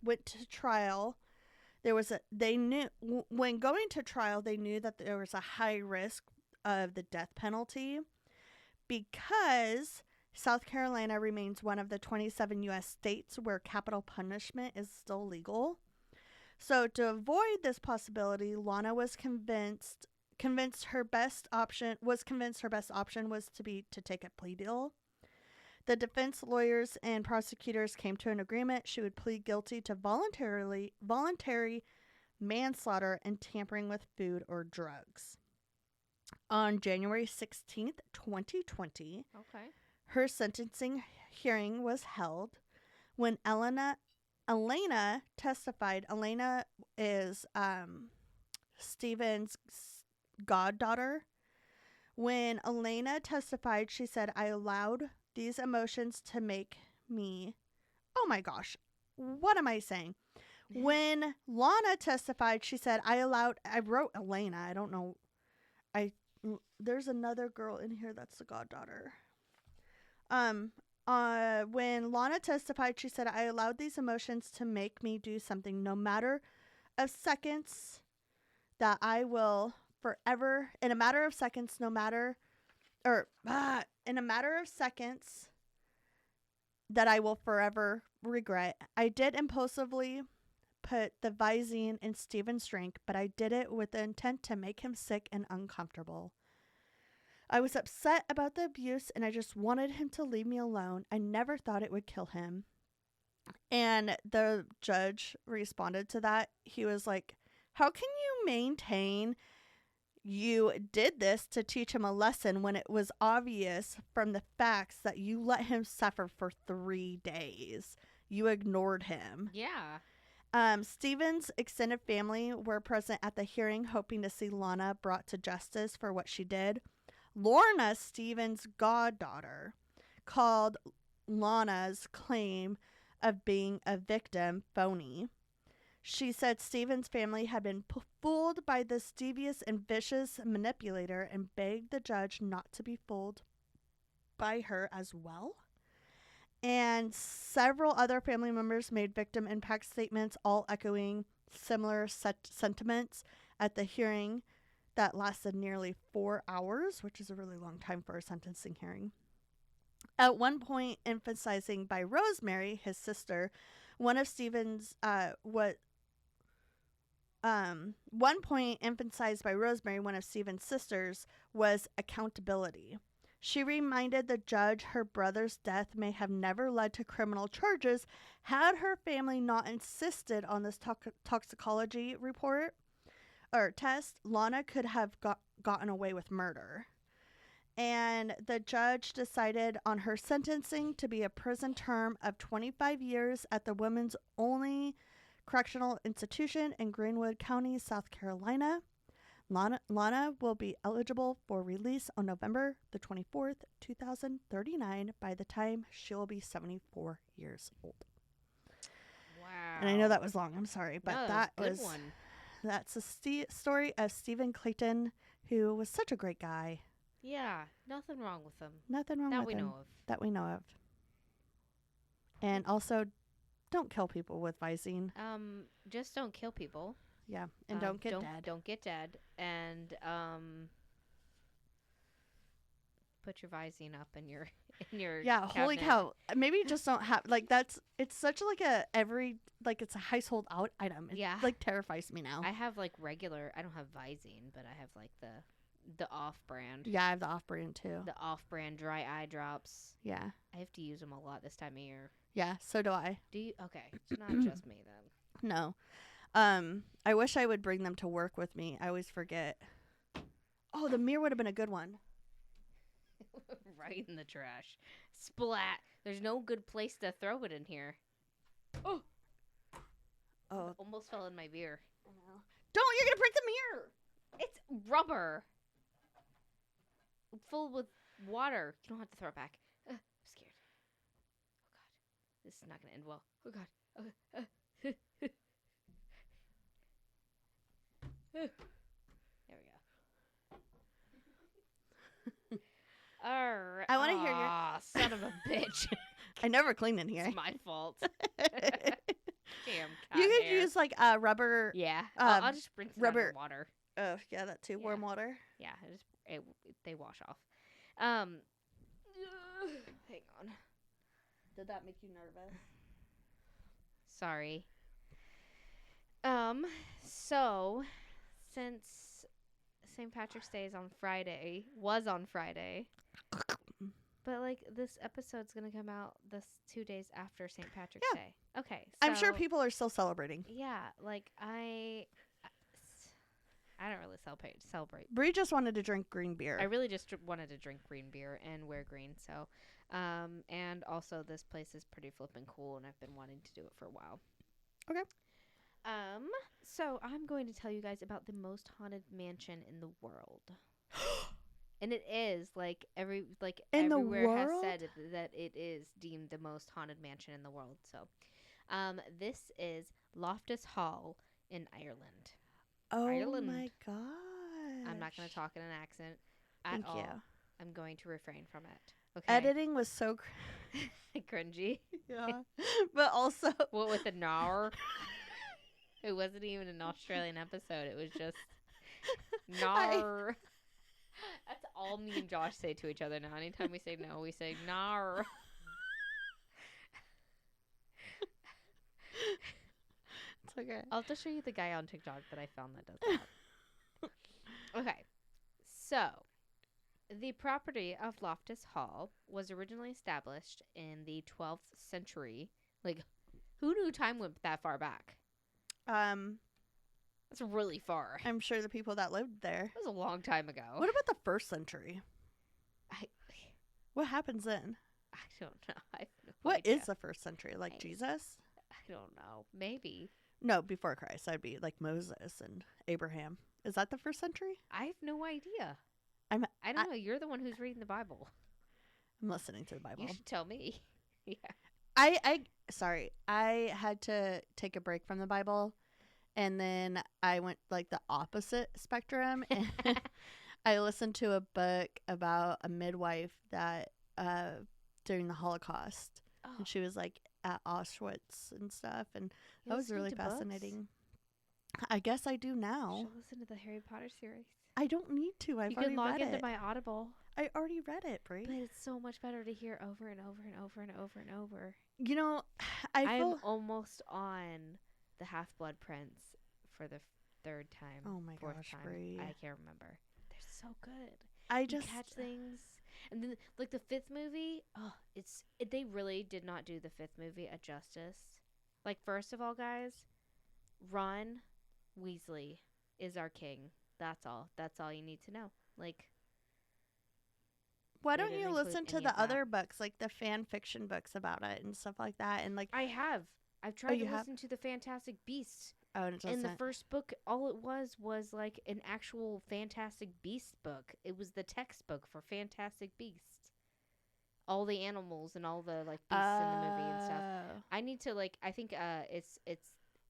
went to trial. When going to trial, they knew that there was a high risk of the death penalty because South Carolina remains one of the 27 U.S. states where capital punishment is still legal. So to avoid this possibility, Lana was convinced her best option was to take a plea deal. The defense lawyers and prosecutors came to an agreement. She would plead guilty to voluntary manslaughter and tampering with food or drugs. On January 16th, 2020, her sentencing hearing was held. When Elena testified, Elena is Stephen's goddaughter. When Elena testified, she said, "I allowed these emotions to make me..." Oh my gosh, what am I saying? When Lana testified, she said, I wrote Elena. I don't know. There's another girl in here that's the goddaughter. When Lana testified, she said, "I allowed these emotions to make me do something no matter of seconds that I will forever, in a matter of seconds, in a matter of seconds that I will forever regret. I did impulsively put the Visine in Stephen's drink, but I did it with the intent to make him sick and uncomfortable. I was upset about the abuse and I just wanted him to leave me alone. I never thought it would kill him." And the judge responded to that. He was like, "How can you maintain you did this to teach him a lesson when it was obvious from the facts that you let him suffer for 3 days? You ignored him." Yeah. Stephen's extended family were present at the hearing, hoping to see Lana brought to justice for what she did. Lorna, Stephen's goddaughter, called Lana's claim of being a victim phony. She said Stephen's family had been fooled by this devious and vicious manipulator and begged the judge not to be fooled by her as well. And several other family members made victim impact statements, all echoing similar sentiments at the hearing that lasted nearly 4 hours, which is a really long time for a sentencing hearing. At one point, emphasizing by Rosemary, his sister, one of Stephen's one point emphasized by Rosemary, one of Stephen's sisters, was accountability. She reminded the judge her brother's death may have never led to criminal charges had her family not insisted on this toxicology report or test. Lana could have gotten away with murder. And the judge decided on her sentencing to be a prison term of 25 years at the women's only correctional institution in Greenwood County, South Carolina. Lana will be eligible for release on November the 24th, 2039, by the time she'll be 74 years old. Wow. And I know that was long. I'm sorry, but No, that was a was good one. that's a story of Stephen Clayton, who was such a great guy. Yeah, nothing wrong with them. Nothing wrong That with we him know of. that we know of. And also, don't kill people with Visine. Just don't kill people. Yeah, and don't get dead. Don't get dead, and put your Visine up in your Yeah, holy cabinet. cow. Maybe just don't have it's such like it's a household out item. It Yeah. Terrifies me now. I have like regular. I don't have Visine, but I have like the off-brand. Yeah, I have the off-brand too. The off-brand dry eye drops. Yeah. I have to use them a lot this time of year. Yeah, so do I. Do you? Okay, it's not just me then. No. I wish I would bring them to work with me. I always forget. Oh, the mirror would have been a good one. Right in the trash. Splat. There's no good place to throw it in here. Oh. Almost fell in my beer. Don't, you're going to break the mirror. It's rubber. Full with water. You don't have to throw it back. I'm scared. Oh, God. This is not going to end well. Oh, God. There we go. All right. I wanna hear your- Aw, son of a bitch. I never cleaned in here. It's my fault. Damn. You could hair. use like rubber. Yeah. I'll just rinse it rubber- under water. Oh, yeah, that too. Yeah. Warm water. Yeah. They wash off. Hang on. Did that make you nervous? Sorry. So since St. Patrick's Day was on Friday, but like this episode's gonna come out this 2 days after St. Patrick's Yeah. Day. Okay, I'm sure so- people are still celebrating. Yeah, like I don't really celebrate. Bree just wanted to drink green beer. I really just wanted to drink green beer and wear green. So, and also this place is pretty flippin' cool, and I've been wanting to do it for a while. Okay. So I'm going to tell you guys about the most haunted mansion in the world. And it is In the everywhere has world? said that it is deemed the most haunted mansion in the world. So, this is Loftus Hall in Ireland. Oh Ireland. my god. I'm not going to talk in an accent at Thank all. you. I'm going to refrain from it. Okay. Editing was so Cringy. yeah. But also What with the gnar? It wasn't even an Australian episode. It was just gnar. That's all me and Josh say to each other now. Anytime we say no, we say gnar. it's okay. I'll have to show you the guy on TikTok that I found that does that. Okay. So, the property of Loftus Hall was originally established in the 12th century. Like, who knew time went that far back? That's really far. I'm sure the people that lived there. That was a long time ago. What about the first century? I What happens then? don't know. I have no What idea. is the first century? Like I- Jesus? I don't know. Maybe. No, before Christ. That'd be like Moses and Abraham. Is that the first century? I have no idea. I'm I don't know. You're the one who's reading the Bible. listening to the Bible. You should tell me. Yeah. I had to take a break from the Bible And then I went like the opposite spectrum, and I listened to a book about a midwife that during the Holocaust, Oh, and she was like at Auschwitz and stuff, and you that was listening really to books? fascinating. I guess I do You now. should listen to the Harry Potter series. I don't need to. I've You already can log read into it. my Audible, I already read it, Brie. but it's so much better to hear over and over and over and over and over. You know, I I'm feel. almost on the Half-Blood Prince for the third time. Oh my fourth gosh, time. Brie. I can't remember. They're so good. I You just. catch things, and then like the fifth movie. Oh, they really did not do the fifth movie a justice. Like, first of all, guys, Ron Weasley is our king. That's all. That's all you need to know. Like, Why they don't you didn't include listen to any the of that. other books, like the fan fiction books about it and stuff like that? And like, I have. I've tried you to have? listen to the Fantastic Beasts. oh, and it In the doesn't. first book, all it was like an actual Fantastic Beast book. It was the textbook for Fantastic Beasts. All the animals and all the like beasts in the movie and stuff. Oh. I need to like. I think it's.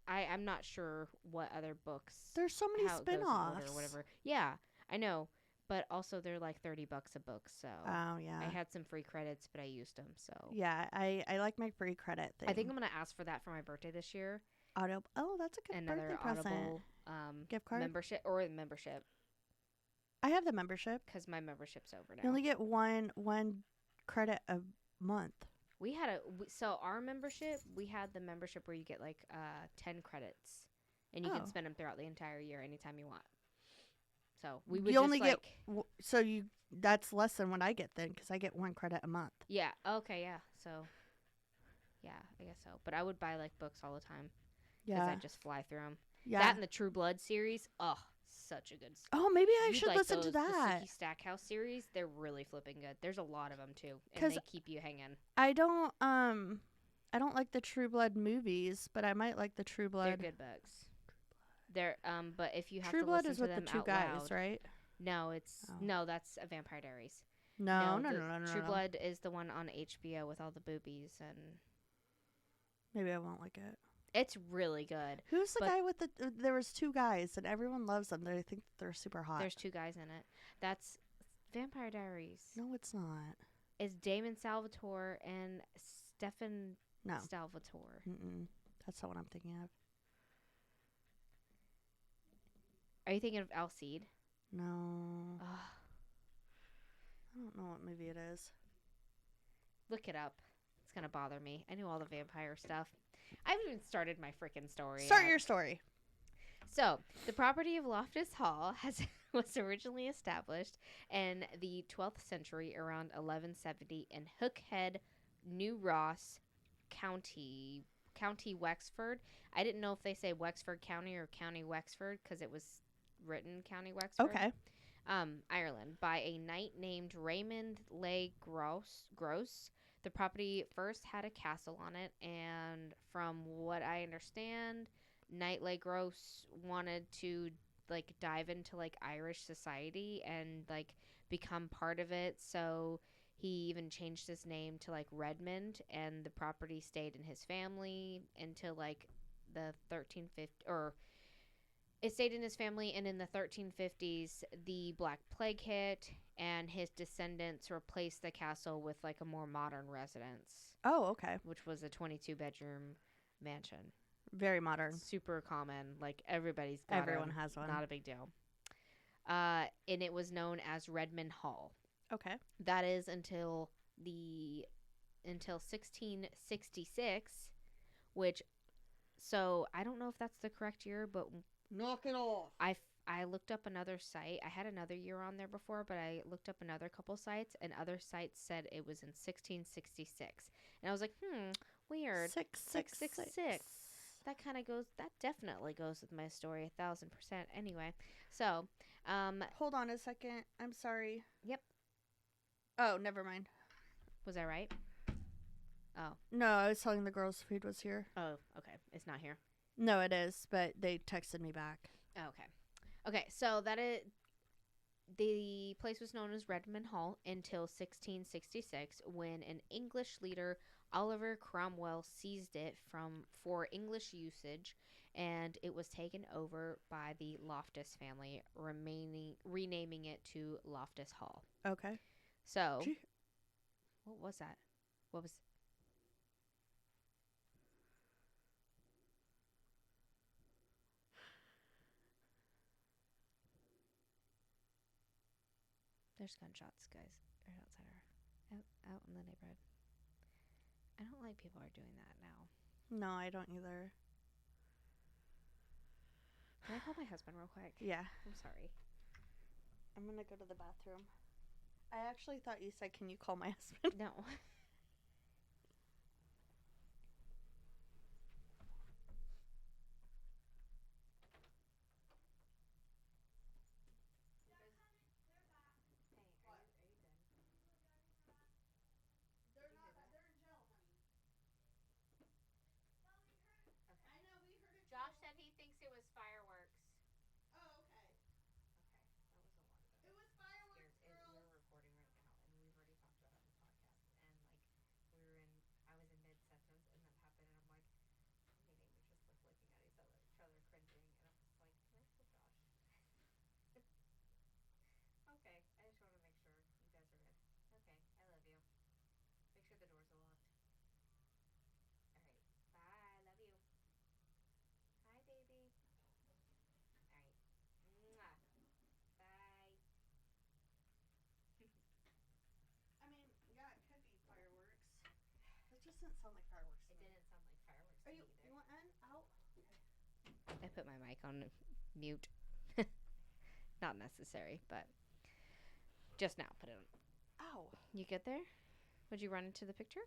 I'm not sure what other books. There's so many how it goes in order spin-offs. or whatever. Yeah, I know, but also they're like $30 a book. So Oh yeah. I had some free credits, but I used them. So Yeah, I like my free credit thing. I think I'm gonna ask for that for my birthday this year. Auto. Oh, that's a good birthday Another present. Audible Gift card. membership or membership. I have the membership. Because my membership's over now. You only get one credit a month. We had so our membership, we had the membership where you get like 10 credits, and you Oh. can spend them throughout the entire year anytime you want. So we would You just only like, get so you that's less than what I get then because I get one credit a month. yeah, okay, yeah, so yeah, I guess so. But I would buy like books all the time because Yeah, I just fly through them. yeah. That and the True Blood series, oh, such a good. Oh, maybe I You'd should like listen to those, that. The Sookie Stackhouse series, they're really flipping good. There's a lot of them too, and 'Cause they keep you hanging. I don't like the True Blood movies, but I might like the True Blood. They're good books. They're but if you have True to Blood listen is to with the them two out guys, loud, right? no, it's Oh. no, that's a Vampire Diaries. No. True Blood is the one on HBO with all the boobies, and Maybe I won't like it. it's really good. Who's the But- guy with the? There was two guys, and everyone loves them. They think they're super hot. There's 2 guys in it. That's Vampire Diaries. No, it's not. It's Damon Salvatore and Stefan No. Salvatore. Mm-mm. That's not what I'm thinking of. Are you thinking of Alcide? No. Ugh, I don't know what movie it is. look it up. It's gonna bother me. I knew all the vampire stuff. I haven't even started my freaking story. Start yet. your story. So, the property of Loftus Hall was originally established in the 12th century around 1170 in Hookhead, New Ross County Wexford. I didn't know if they say Wexford County or County Wexford because it was written County Wexford. Okay. Ireland, by a knight named Raymond Le Gros. The property first had a castle on it, and from what I understand, Knight Le Gros wanted to like dive into like Irish society and like become part of it, so he even changed his name to like Redmond, and the property stayed in his family until like the 1350 or it stayed in his family, and in the 1350s, the Black Plague hit, and his descendants replaced the castle with like a more modern residence, Oh, okay. which was a 22-bedroom mansion. Very modern. Super common, like everybody's got Everyone 'em, has one. not a big deal. And it was known as Redmond Hall. Okay. That is until 1666, which, so I don't know if that's the correct year, but Knock it off. I looked up another site. I had another year on there before, but I looked up another couple sites, and other sites said it was in 1666. And I was like, weird. 666. That kind of goes, that definitely goes with my story 1,000%. Anyway, so, Hold on a second. I'm sorry. Yep. Oh, never mind. was I right? Oh, No, I was telling the girls food was here. okay. It's not here. No, it is, but they texted me back. Oh, okay. Okay, so the place was known as Redmond Hall until 1666 when an English leader, Oliver Cromwell, seized it for English usage and it was taken over by the Loftus family, renaming it to Loftus Hall. Okay. So, Gee. what was that? What was? There's gunshots, guys, right outside out in the neighborhood. I don't like people are doing that now. No, I don't either. Can I call my husband real quick? Yeah. I'm sorry. I'm going to go to the bathroom. I actually thought you said, can you call my husband? No. Josh said he thinks it was fireworks. Oh, okay. Okay, that was a lot of it. It was fireworks, girl. We're recording right now, and we've already talked about it on the podcast. And I was in mid sentence, and that happened, and I'm like, me and Amy just like looking at each other, cringing, and I'm just like, can I tell Josh? Okay, I just want to make sure you guys are good. Okay, I love you. Make sure the doors are locked. All right, bye. Love you. Hi, baby. All right. Mwah. Bye. I mean, yeah, it could be fireworks. It just didn't sound like fireworks. It didn't sound like fireworks to me either. You want in? Out? I put my mic on mute. Not necessary, but just now put it on. Ow. You good there? Would you run into the picture?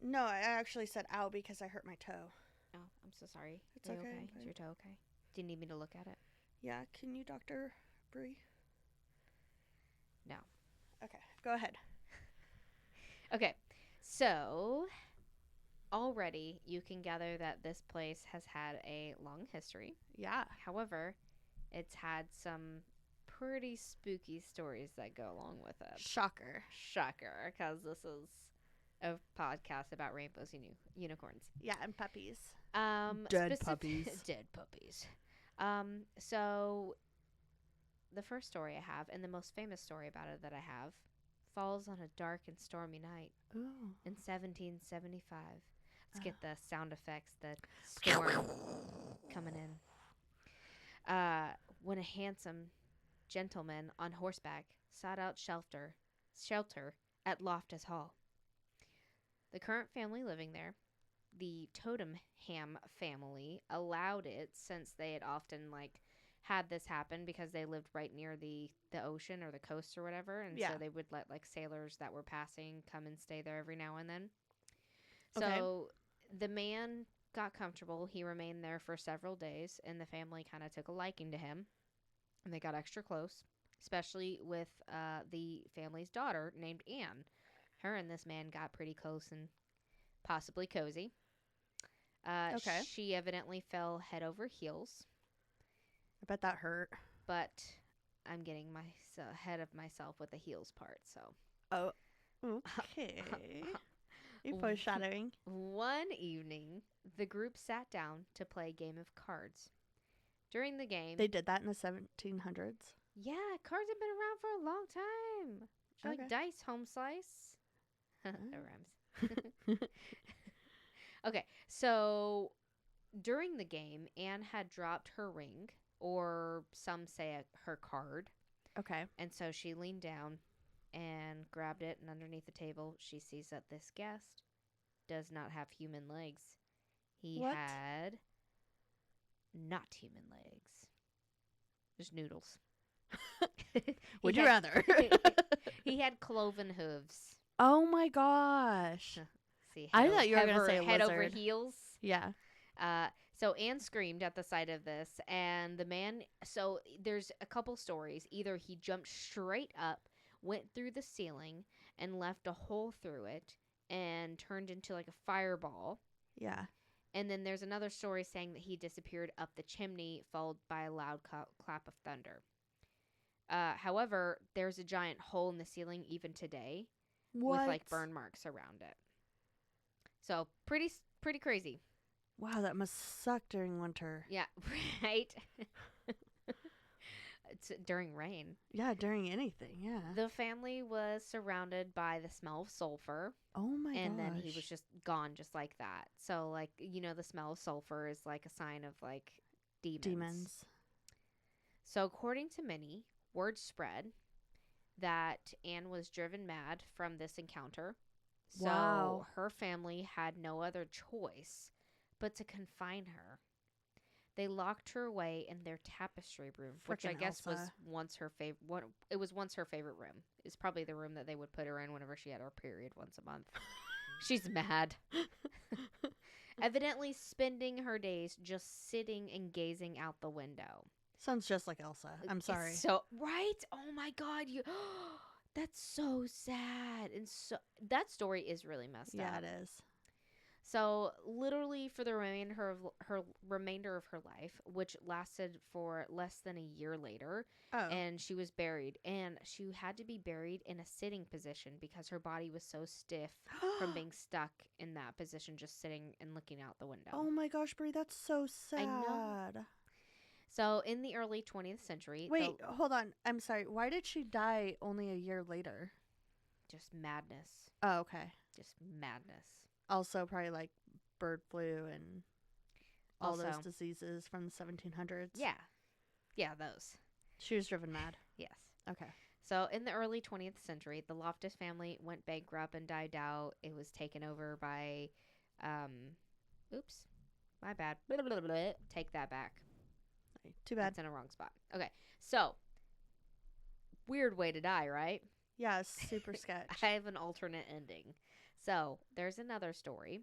No, I actually said ow because I hurt my toe. Oh, I'm so sorry. It's Are you okay, I'm okay? Is fine. your toe okay? Do you need me to look at it? Yeah, can you, Dr. Bree? No. Okay, go ahead. Okay, so already you can gather that this place has had a long history. Yeah. However, it's had some pretty spooky stories that go along with it. Shocker. Shocker, because this is a podcast about rainbows and unicorns. Yeah, and puppies. Dead puppies. Dead puppies. So the first story I have, and the most famous story about it that I have, falls on a dark and stormy night Ooh. in 1775. Let's get the sound effects, the storm coming in. When a handsome gentleman on horseback sought out shelter at Loftus Hall. The current family living there, the Totemham family, allowed it since they had often had this happen because they lived right near the ocean or the coast or whatever, and so they would let sailors that were passing come and stay there every now and then. Okay. So the man got comfortable. He remained there for several days, and the family kind of took a liking to him, and they got extra close, especially with the family's daughter named Anne. Her and this man got pretty close and possibly cozy. Okay. She evidently fell head over heels, I bet that hurt. but I'm getting ahead of myself with the heels part, so. Oh. Okay. You're foreshadowing. One evening, the group sat down to play a game of cards. During the game... They did that in the 1700s? Yeah, cards have been around for a long time. Like dice, home slice. That rhymes. Okay, so during the game, Anne had dropped her ring, or some say her card. Okay. And so she leaned down and grabbed it, and underneath the table, she sees that this guest does not have human legs. He had not human legs. Just noodles. Would you rather? He had cloven hooves. Oh my gosh. See, I thought you were going to say a head over lizard. heels. Yeah. So Anne screamed at the sight of this, and the man. So there's a couple stories. Either he jumped straight up, went through the ceiling, and left a hole through it, and turned into like a fireball. Yeah. And then there's another story saying that he disappeared up the chimney, followed by a loud clap of thunder. However, there's a giant hole in the ceiling even today, with like burn marks around it. So pretty crazy. Wow, that must suck during winter. Yeah, right? It's during rain. Yeah, during anything. Yeah. The family was surrounded by the smell of sulfur, Oh my and gosh. then he was just gone just like that. So, like, the smell of sulfur is like a sign of like demons. So, according to many, word spread that Anne was driven mad from this encounter. So, Wow. her family had no other choice but to confine her. They locked her away in their tapestry room, which I Frickin' guess was Elsa. once her favorite. It was once her favorite room. It's probably the room that they would put her in whenever she had her period once a month. She's mad. Evidently spending her days just sitting and gazing out the window. Sounds just like Elsa. I'm sorry. So right? Oh my God, you. That's so sad, and so that story is really messed Yeah, up. it is. So literally for the remainder of her life, which lasted for less than a year later, Oh. and she was buried, and she had to be buried in a sitting position because her body was so stiff from being stuck in that position, just sitting and looking out the window. Oh my gosh, Brie, that's so sad. I know. So in the early 20th century, Wait, hold on. I'm sorry. Why did she die only a year later? just madness, Oh, okay. just madness. Also, probably like bird flu and all those Also- diseases from the 1700s. Yeah, those. She was driven mad. Yes. Okay. So in the early 20th century, the Loftus family went bankrupt and died out. It was taken over by, oops, my bad. Blah, blah, blah, blah. Take that back. Too bad. That's in a wrong spot. Okay, so weird way to die, right? Yeah, super sketch. I have an alternate ending. So there's another story.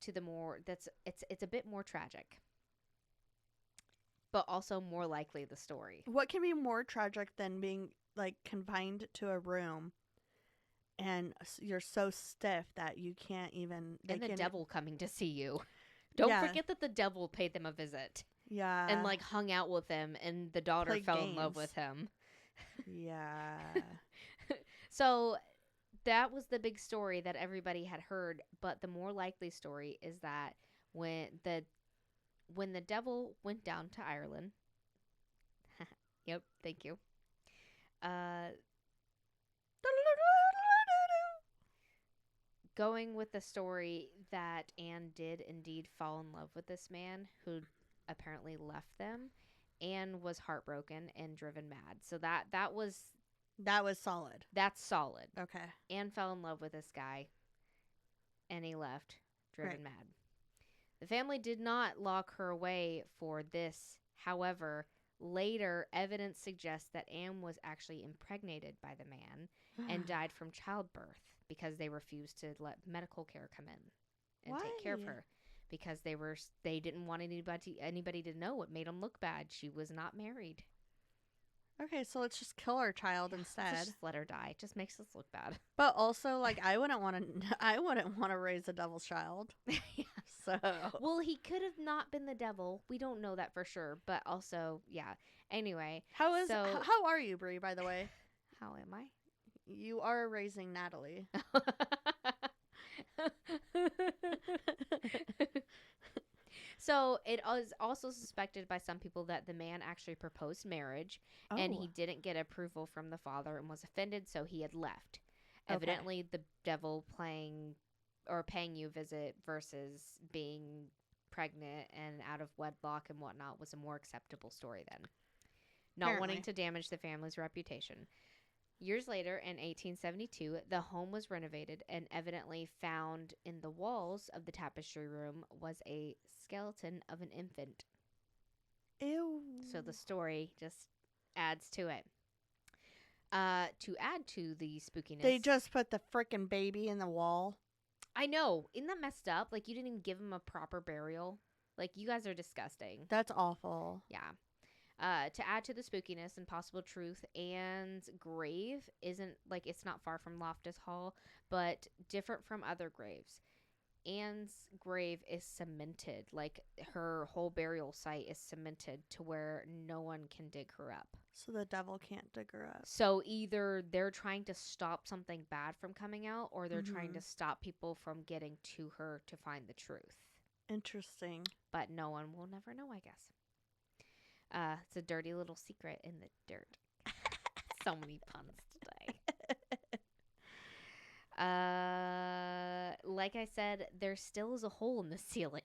To the more it's a bit more tragic, but also more likely the story. What can be more tragic than being like confined to a room and you're so stiff that you can't even And the devil coming to see you. Don't Yeah. forget that the devil paid them a visit Yeah. and like hung out with them, and the daughter Played fell in love games. with him. Yeah. So that was the big story that everybody had heard, but the more likely story is that when the devil went down to Ireland. Yep, thank you. Going with the story that Anne did indeed fall in love with this man who apparently left them. Anne was heartbroken and driven mad. So that was solid. that's solid. Okay. Anne fell in love with this guy, and he left, driven Right. mad. The family did not lock her away for this. However, later evidence suggests that Anne was actually impregnated by the man and died from childbirth because they refused to let medical care come in and take care of Why? her because they didn't want anybody to know. It made them look bad. She was not married. Okay, so let's just kill our child Let's instead. just let her die. It just makes us look bad. But also, like, I wouldn't want to. I wouldn't want to raise a devil's child. Yeah. So Well, he could have not been the devil. We don't know that for sure. But also, yeah. Anyway, how so- are you, Brie? By the way, how am I? you are raising Natalie. So it is also suspected by some people that the man actually proposed marriage and he didn't get approval from the father and was offended, so he had left. Okay. Evidently, the devil paying you a visit versus being pregnant and out of wedlock and whatnot was a more acceptable story then. Not wanting Apparently. to damage the family's reputation. Years later, in 1872, the home was renovated and evidently found in the walls of the tapestry room was a skeleton of an infant. Ew. So the story just adds to it. To add to the spookiness, They just put the frickin' baby in the wall. I know, isn't that messed up? Like, you didn't even give him a proper burial. Like, you guys are disgusting. That's awful. Yeah. To add to the spookiness and possible truth, Anne's grave isn't, like, it's not far from Loftus Hall, but different from other graves. Anne's grave is cemented. Like, her whole burial site is cemented to where no one can dig her up. So the devil can't dig her up. So either they're trying to stop something bad from coming out, or they're trying to Mhm. stop people from getting to her to find the truth. Interesting. But no one will never know, I guess. It's a dirty little secret in the dirt. So many puns today. Like I said, there still is a hole in the ceiling.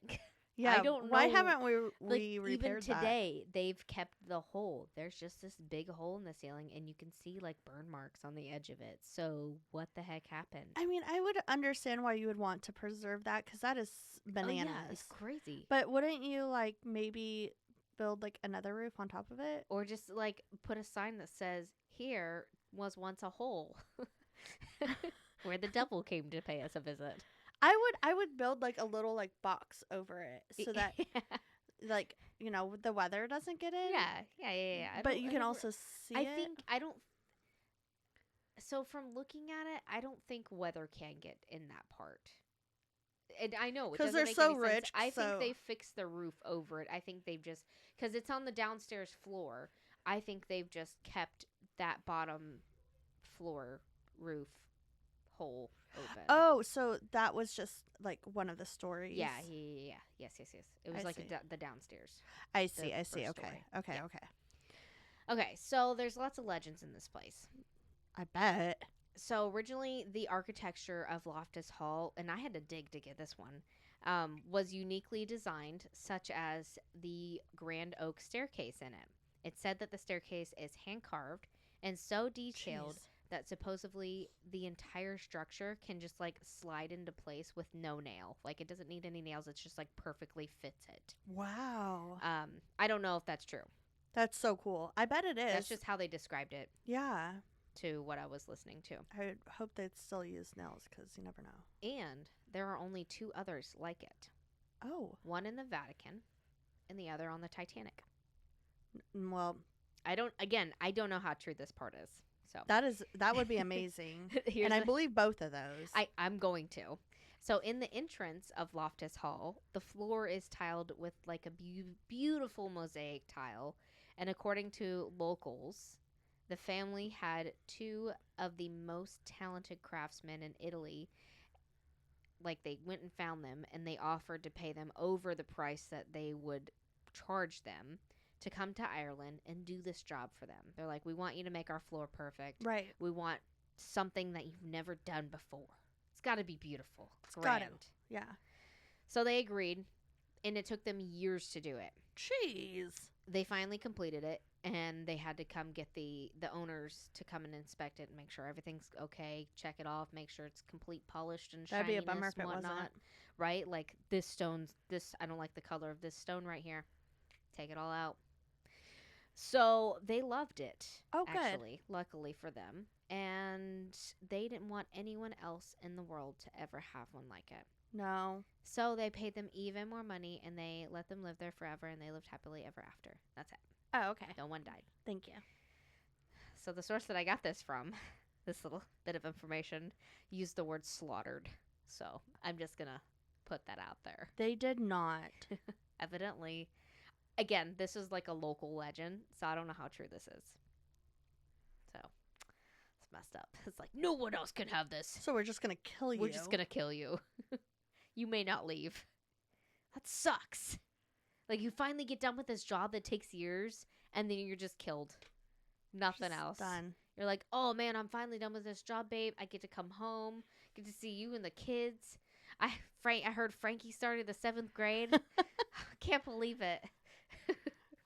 Yeah. don't Why know, haven't we Like, repaired even today, they've kept the hole. There's just this big hole in the ceiling, and you can see like burn marks on the edge of it. So what the heck happened? that? I mean, I would understand why you would want to preserve that because that is bananas. Oh, yeah, it's crazy. But wouldn't you like maybe build like another roof on top of it? Or just like put a sign that says, "Here was once a hole where the devil came to pay us a visit." I would build like a little like box over it so that like the weather doesn't get in. yeah. I But don't- you I can never- also see I it. think I don't. So from looking at it, I don't think weather can get in that part. And I know it 'Cause doesn't they're make so any sense. rich, I so- think they fixed the roof over it. I think they've just because it's on the downstairs floor. I think they've just kept that bottom floor roof hole open. Oh, so that was just like one of the stories. Yeah. Yes. It was I like see. the downstairs. I see. I see. first Okay. story. Okay. Yeah. Okay. Okay, so there's lots of legends in this place. I bet. So originally, the architecture of Loftus Hall, and I had to dig to get this one, was uniquely designed, such as the grand oak staircase in it. It said that the staircase is hand carved and so detailed Jeez. that supposedly the entire structure can just like slide into place with no nail. Like, it doesn't need any nails; it's just like perfectly fits it. Wow. I don't know if that's true. That's so cool. I bet it is. That's just how they described it Yeah. to what I was listening to. I hope they'd still use nails because you never know. And there are only two others like it. Oh. One in the Vatican and the other on the Titanic. Well, I don't know how true this part is. So that would be amazing. here's And I the- believe both of those. I'm going to. So in the entrance of Loftus Hall, the floor is tiled with like a beautiful mosaic tile. And according to locals, the family had two of the most talented craftsmen in Italy. Like, they went and found them, and they offered to pay them over the price that they would charge them to come to Ireland and do this job for them. They're like, "We want you to make our floor perfect. right. We want something that you've never done before. It's got to be beautiful. It's gotta. Grand." Yeah. So they agreed, and it took them years to do it. Jeez. They finally completed it, and they had to come get the owners to come and inspect it and make sure everything's okay, check it off, make sure it's complete polished and That'd be a shininess bummer if and it wasn't. whatnot. Right? Like, I don't like the color of this stone right here. Take it all out. So they loved it. Oh, good. Actually, luckily for them. And they didn't want anyone else in the world to ever have one like it. No. So they paid them even more money, and they let them live there forever, and they lived happily ever after. That's it. Oh, okay. No one died. Thank you. So the source that I got this from, this little bit of information, used the word slaughtered. So I'm just going to put that out there. They did not. Evidently, again, this is like a local legend, so I don't know how true this is. So it's messed up. It's like, no one else can have this. So we're just gonna kill you. We're just going to kill you. You may not leave. That sucks. Like, you finally get done with this job that takes years, and then you're just killed. Nothing Just else. Done. You're like, "Oh man, I'm finally done with this job, babe. I get to come home, get to see you and the kids." I heard Frankie started the 7th grade. Can't believe it.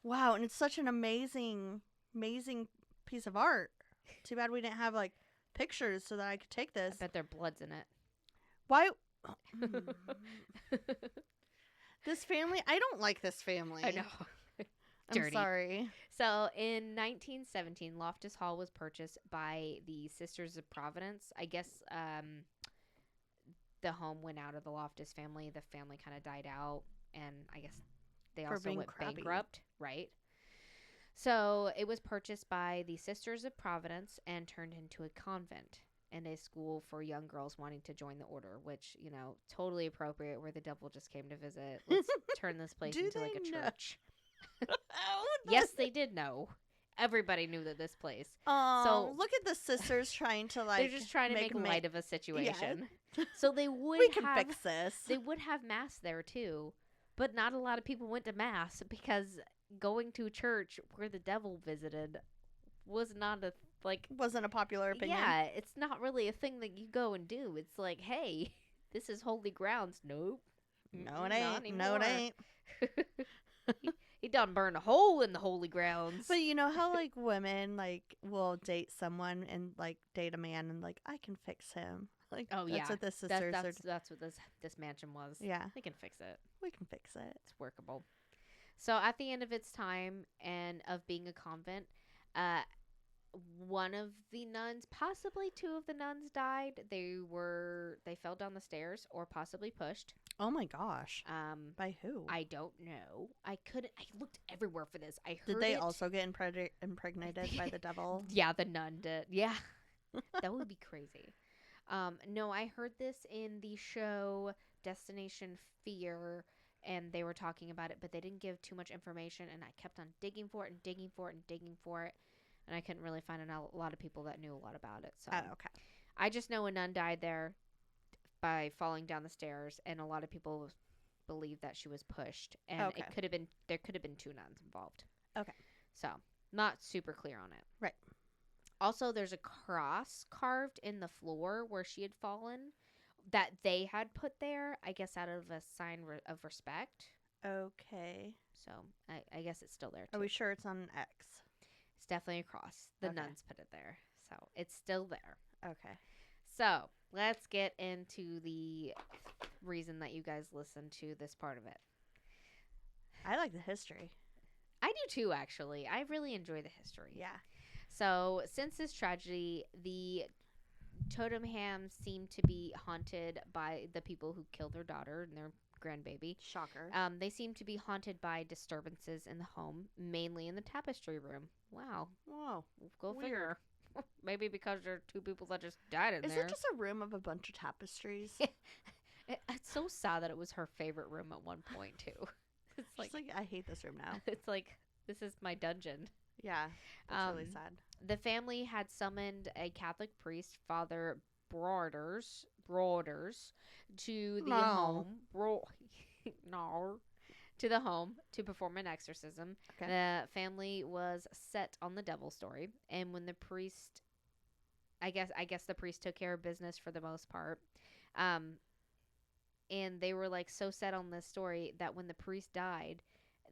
Wow, and it's such an amazing piece of art. Too bad we didn't have like pictures so that I could take I this. bet their blood's in it. Why? This family, I don't like this family. I know. I'm Dirty. sorry. So in 1917, Loftus Hall was purchased by the Sisters of Providence. I guess the home went out of the Loftus family. The family kind of died out, and I guess they For also being went crappy. bankrupt, right? So it was purchased by the Sisters of Providence and turned into a convent. in a school for young girls wanting to join the order, which, totally appropriate where the devil just came to visit. Let's turn this place Do into like a they know? church. Oh, Yes, they did know. Everybody knew that this place. Oh, So look at the sisters trying to they're just trying to make light of a situation. So they would We can have fix this. they would have mass there too, but not a lot of people went to mass because going to church where the devil visited was not a Wasn't a popular opinion. yeah, it's not really a thing that you go and do. It's like, hey, this is holy grounds. Nope. No, it Not ain't. No, it anymore. ain't. He done burned a hole in the holy grounds. But you know how like women will date someone and like date a man and like I can fix him. Like Oh, that's yeah. what the sisters are. That's what this mansion was. Yeah, They can fix it. we can fix it. It's workable. So at the end of its time and of being a convent, one of the nuns, possibly two of the nuns, died. They fell down the stairs or possibly pushed. Oh my gosh. By who? I don't know. I looked everywhere for this. I heard Did they it. also get impregnated by the devil? Yeah, the nun did. Yeah. That would be crazy. No, I heard this in the show Destination Fear, and they were talking about it, but they didn't give too much information, and I kept on digging for it and digging for it and digging for it, and I couldn't really find a lot of people that knew a lot about it. So Oh, okay. I just know a nun died there by falling down the stairs, and a lot of people believe that she was pushed, and Okay. there could have been two nuns involved. Okay. So not super clear on it. Right. Also, there's a cross carved in the floor where she had fallen that they had put there, I guess out of a sign of respect. Okay. So I guess it's still there too. Are we sure it's on an X? It's definitely a cross. The Okay. nuns put it there. So it's still there. Okay. So let's get into the reason that you guys listen to this part of it. I like the history. I do too, actually. I really enjoy the history. Yeah. So, since this tragedy, the Totemhams seem to be haunted by the people who killed their daughter and their grandbaby. Shocker. They seem to be haunted by disturbances in the home, mainly in the tapestry room. Wow. Whoa. Go Weird. figure. Maybe because there are two people that just died in Is there. it just a room of a bunch of tapestries? It's so sad that it was her favorite room at one point, too. It's She's like, I hate this room now. it's like, this is my dungeon. Yeah. That's really Um, sad. The family had summoned a Catholic priest, Father Broders, to the No. home. No, to the home to perform an exorcism. Okay. The family was set on the devil story, and when the priest, I guess the priest took care of business for the most part. And they were like so set on this story that when the priest died,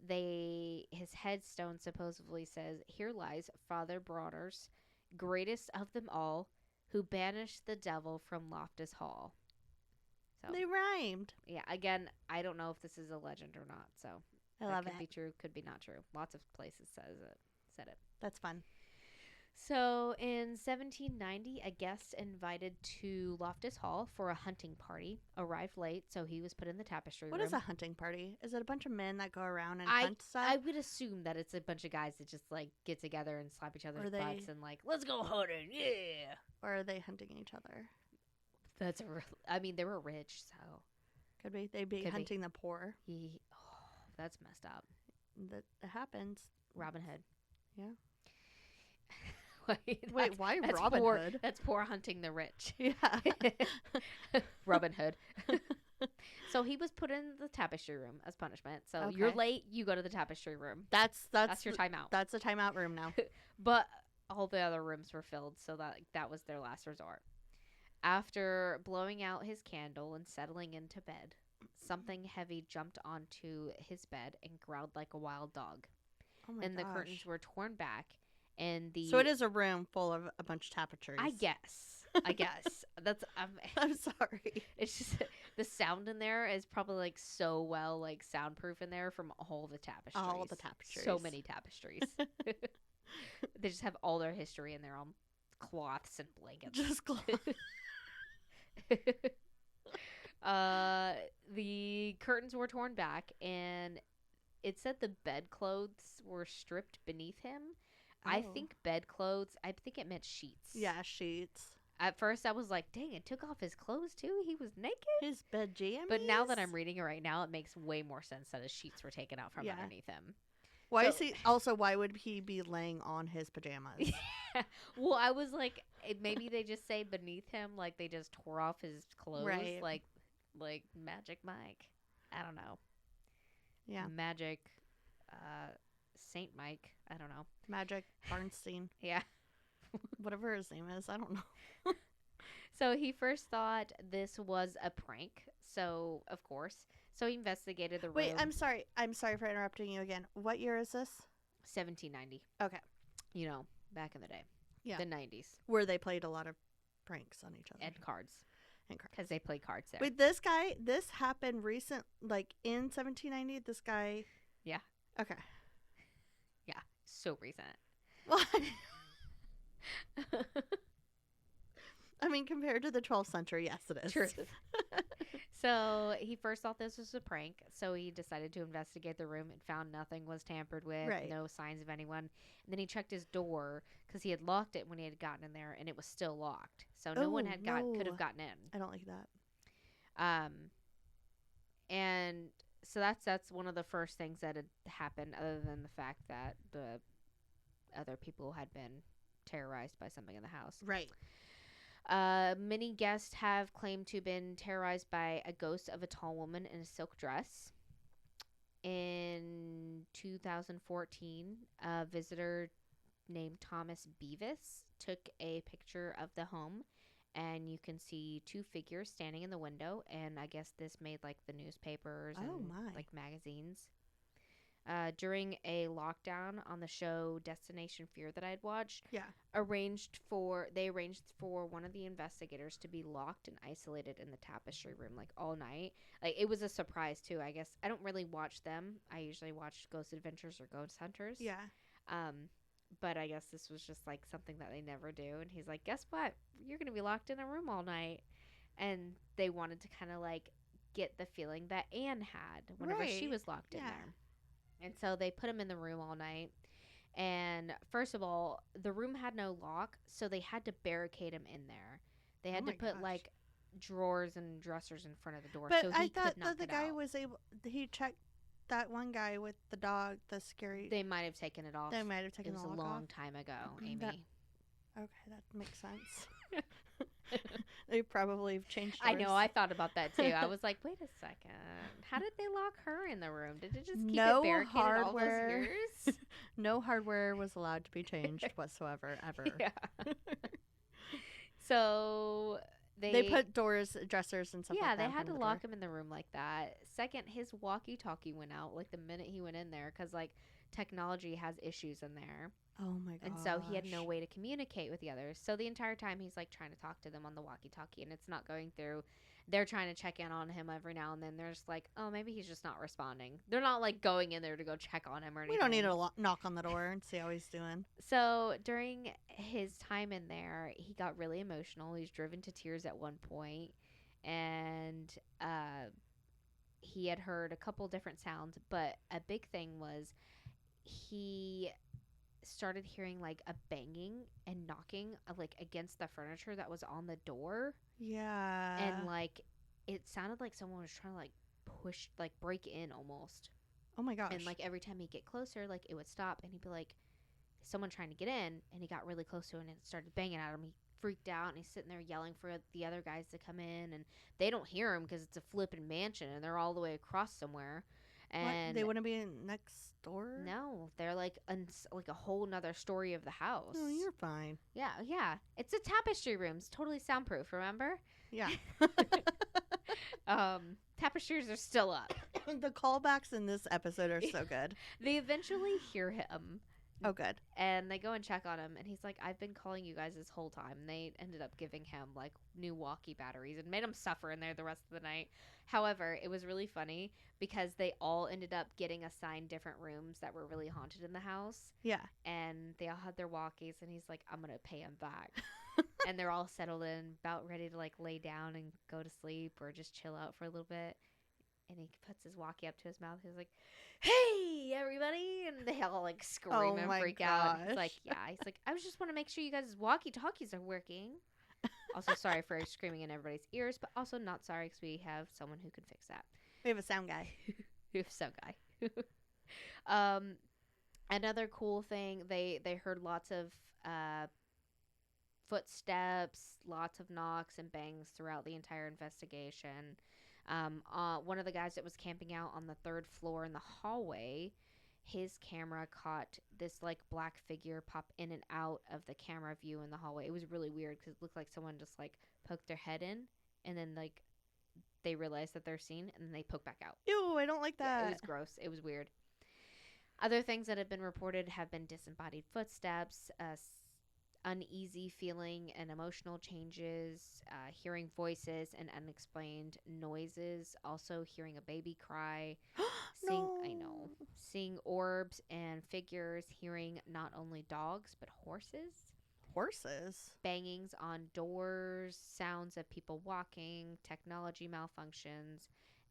his headstone supposedly says, "Here lies Father Broders, greatest of them all, who banished the devil from Loftus Hall." So They rhymed. yeah, again, I don't know if this is a legend or not. So I that love could it. be true, could be not true. Lots of places said it. That's fun. So in 1790, a guest invited to Loftus Hall for a hunting party arrived late, so he was put in the tapestry What room. is a hunting party? Is it a bunch of men that go around and I- hunt stuff? I would assume that it's a bunch of guys that just like get together and slap each other's Or they- butts and like, let's go hunting, yeah. Or are they hunting each other? That's I mean, they were rich, so Could be. They'd be Could be. hunting the poor. that's messed up. That happens. Robin Hood. Yeah. Wait, why that's Robin poor, Hood? That's poor hunting the rich. Yeah. Robin Hood. So he was put in the tapestry room as punishment. So you're Okay. late, you go to the tapestry room. That's That's your timeout. That's a timeout room now. But all the other rooms were filled, so that was their last resort. After blowing out his candle and settling into bed, something heavy jumped onto his bed and growled like a wild dog. Oh my And the gosh. curtains were torn back, and the So it is a room full of a bunch of tapestries. I guess. That's I'm sorry. it's just the sound in there is probably like so well like soundproof in there from all the tapestries. All the tapestries. So many tapestries. They just have all their history in there on cloths and blankets. Just The curtains were torn back, and it said the bedclothes were stripped beneath him. I Oh. think bedclothes. I think it meant sheets. Yeah, sheets. At first, I was like, dang, it took off his clothes too. He was naked. His bed jammies. But now that I'm reading it right now, it makes way more sense that his sheets were taken out from Yeah. underneath him. Why So- is he also? Why would he be laying on his pajamas? Well, I was like, maybe they just say beneath him, like they just tore off his clothes, Right. like Magic Mike. I don't know. Yeah, Magic, Saint Mike. I don't know. Magic Barnstein, Yeah. whatever his name is. I don't know. So he first thought this was a prank. So of course, he investigated the room. Wait, I'm sorry. I'm sorry for interrupting you again. What year is this? 1790. Okay. You know, back in the day. Yeah. The 90s. Where they played a lot of pranks on each other. And cards. And cards. Because they played cards there. Wait, this happened recent, like in 1790. This guy. Yeah. Okay. Yeah. So recent. Well, I mean, compared to the 12th century, yes, it is. True. So he first thought this was a prank. So he decided to investigate the room and found nothing was tampered with. Right. No signs of anyone. And then he checked his door because he had locked it when he had gotten in there and it was still locked. So no one could no. have gotten in. I don't like that. And so that's one of the first things that had happened, other than the fact that the other people had been terrorized by something in the house. Right. Many guests have claimed to have been terrorized by a ghost of a tall woman in a silk dress. In 2014, a visitor named Thomas Beavis took a picture of the home, and you can see two figures standing in the window, and I guess this made like the newspapers Oh, and my. like magazines. During a lockdown on the show Destination Fear that I'd watched, Yeah. they arranged for one of the investigators to be locked and isolated in the tapestry room like all night. Like it was a surprise too. I guess I don't really watch them. I usually watch Ghost Adventures or Ghost Hunters. Yeah. But I guess this was just like something that they never do. And he's like, guess what? You're gonna be locked in a room all night. And they wanted to kind of like get the feeling that Anne had whenever she Right. was locked in Yeah. there. And so they put him in the room all night. And first of all, the room had no lock, so they had to barricade him in there. They had Oh to my put gosh. like drawers and dressers in front of the door, But so I he thought could not that the get guy out. was able. He checked that one guy with the dog, the scary. They might have taken it off. They might have It taken was the a lock long off. time ago, Amy. That- Okay, that makes sense. They probably have changed. I know. doors. I thought about that too. I was like, wait a second. How did they lock her in the room? Did it just keep No it barricaded all those hardware. years? No hardware was allowed to be changed whatsoever, ever. Yeah. So They put doors, dressers, and stuff yeah, like that. they in had front to of the lock door. him in the room like that. Second, his walkie-talkie went out like the minute he went in there because like technology has issues in there, Oh my god. and so he had no way to communicate with the others. So the entire time he's like trying to talk to them on the walkie-talkie, and it's not going through. They're trying to check in on him every now and then. They're just like, oh, maybe he's just not responding. They're not like going in there to go check on him or anything. We don't need to knock on the door and see how he's doing. So during his time in there, he got really emotional. He was driven to tears at one point, and he had heard a couple different sounds, but a big thing was he started hearing like a banging and knocking like against the furniture that was on the door, Yeah. and like it sounded like someone was trying to like push, like break in almost. Oh my gosh. And like every time he'd get closer, like it would stop, and he'd be like, someone trying to get in, and he got really close to it and it started banging at him. He freaked out and he's sitting there yelling for the other guys to come in, and they don't hear him because it's a flippin' mansion and they're all the way across somewhere. What? And They wouldn't be next door? no, they're like like a whole nother story of the house. No, you're fine. Yeah, it's a tapestry room. It's totally soundproof. Remember? Yeah. Tapestries are still up. The callbacks in this episode are so good. They eventually hear him. Oh, good. And they go and check on him, and he's like, I've been calling you guys this whole time. And they ended up giving him like new walkie batteries and made him suffer in there the rest of the night. However, it was really funny because they all ended up getting assigned different rooms that were really haunted in the house, Yeah. and they all had their walkies, and he's like, I'm gonna pay him back. And they're all settled in, about ready to like lay down and go to sleep or just chill out for a little bit. And he puts his walkie up to his mouth. He's like, hey, everybody. And they all like scream Oh and my freak out. He's like, gosh. yeah. He's like, I just want to make sure you guys' walkie-talkies are working. Also, sorry for screaming in everybody's ears, but also not sorry because we have someone who can fix that. We have a sound guy. We have some guy. um, Another cool thing, they heard lots of footsteps, lots of knocks and bangs throughout the entire investigation. One of the guys that was camping out on the third floor in the hallway, his camera caught this like black figure pop in and out of the camera view in the hallway. It was really weird because it looked like someone just like poked their head in and then like they realized that they're seen and then they poke back out. Ew, I don't like Yeah, that. it was gross. It was weird. Other things that have been reported have been disembodied footsteps, uneasy feeling and emotional changes, hearing voices and unexplained noises, also hearing a baby cry, No. seeing orbs and figures, hearing not only dogs but horses, Horses. bangings on doors, sounds of people walking, technology malfunctions,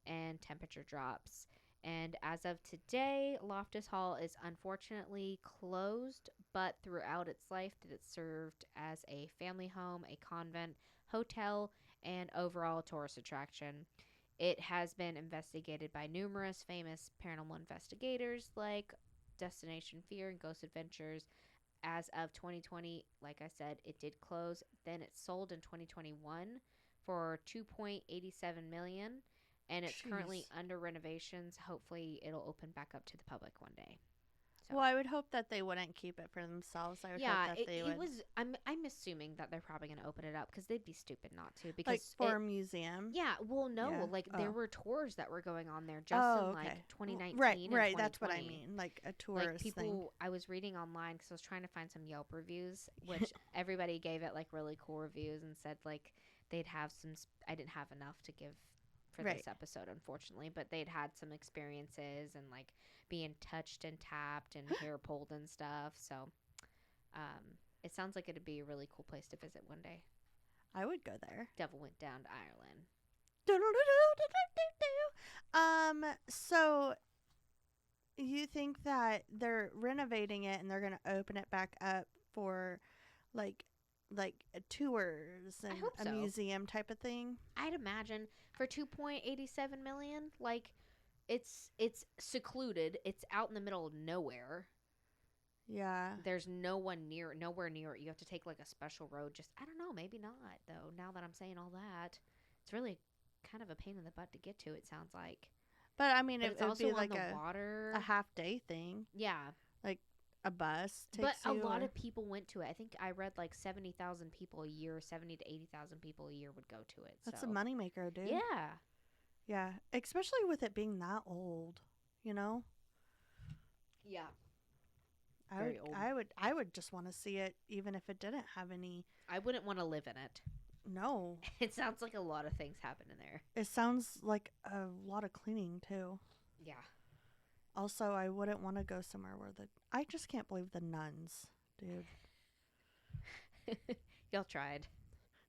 and temperature drops. And as of today, Loftus Hall is unfortunately closed, but throughout its life, it served as a family home, a convent, hotel, and overall tourist attraction. It has been investigated by numerous famous paranormal investigators like Destination Fear and Ghost Adventures. As of 2020, like I said, it did close. Then it sold in 2021 for 2.87 million, and it's currently Jeez. under renovations. Hopefully, it'll open back up to the public one day. So, Well, I would hope that they wouldn't keep it for themselves. I would yeah, hope that they would. it was. I'm assuming that they're probably going to open it up because they'd be stupid not to. Like Because for a museum. yeah, well, no, Yeah. like Oh. there were tours that were going on there just Oh, in okay. like 2019 Right, and right. That's what I 2020. mean. Like a Like tourist people, thing. I was reading online because I was trying to find some Yelp reviews, which everybody gave it like really cool reviews and said like they'd have some. I didn't have enough to give for Right. this episode, unfortunately, but they'd had some experiences and like being touched and tapped and hair pulled and stuff. So, it sounds like it'd be a really cool place to visit one day. I would go there. Devil went down to Ireland. So you think that they're renovating it and they're gonna open it back up for like tours and hope a so. museum type of thing? I'd imagine for 2.87 million, like it's secluded. It's out in the middle of nowhere. Yeah. There's nowhere near it. You have to take like a special road. Just I don't know, maybe not though. Now that I'm saying all that, it's really kind of a pain in the butt to get to. It sounds like, But I mean, but it it's would also be on like the water. a half day thing. Yeah, A bus but takes a you. lot or- of people went to it. I think I read like 70,000 people a year, 70 to 80,000 people a year would go to it. That's so. a moneymaker, dude. Yeah, Yeah. Especially with it being that old. You know. yeah. I Very would, old. I would just want to see it, even if it didn't have any. I wouldn't want to live in it. No, It sounds like a lot of things happen in there. it sounds like a lot of cleaning too. Yeah. Also, I wouldn't want to go somewhere where I just can't believe the nuns, dude. Y'all tried.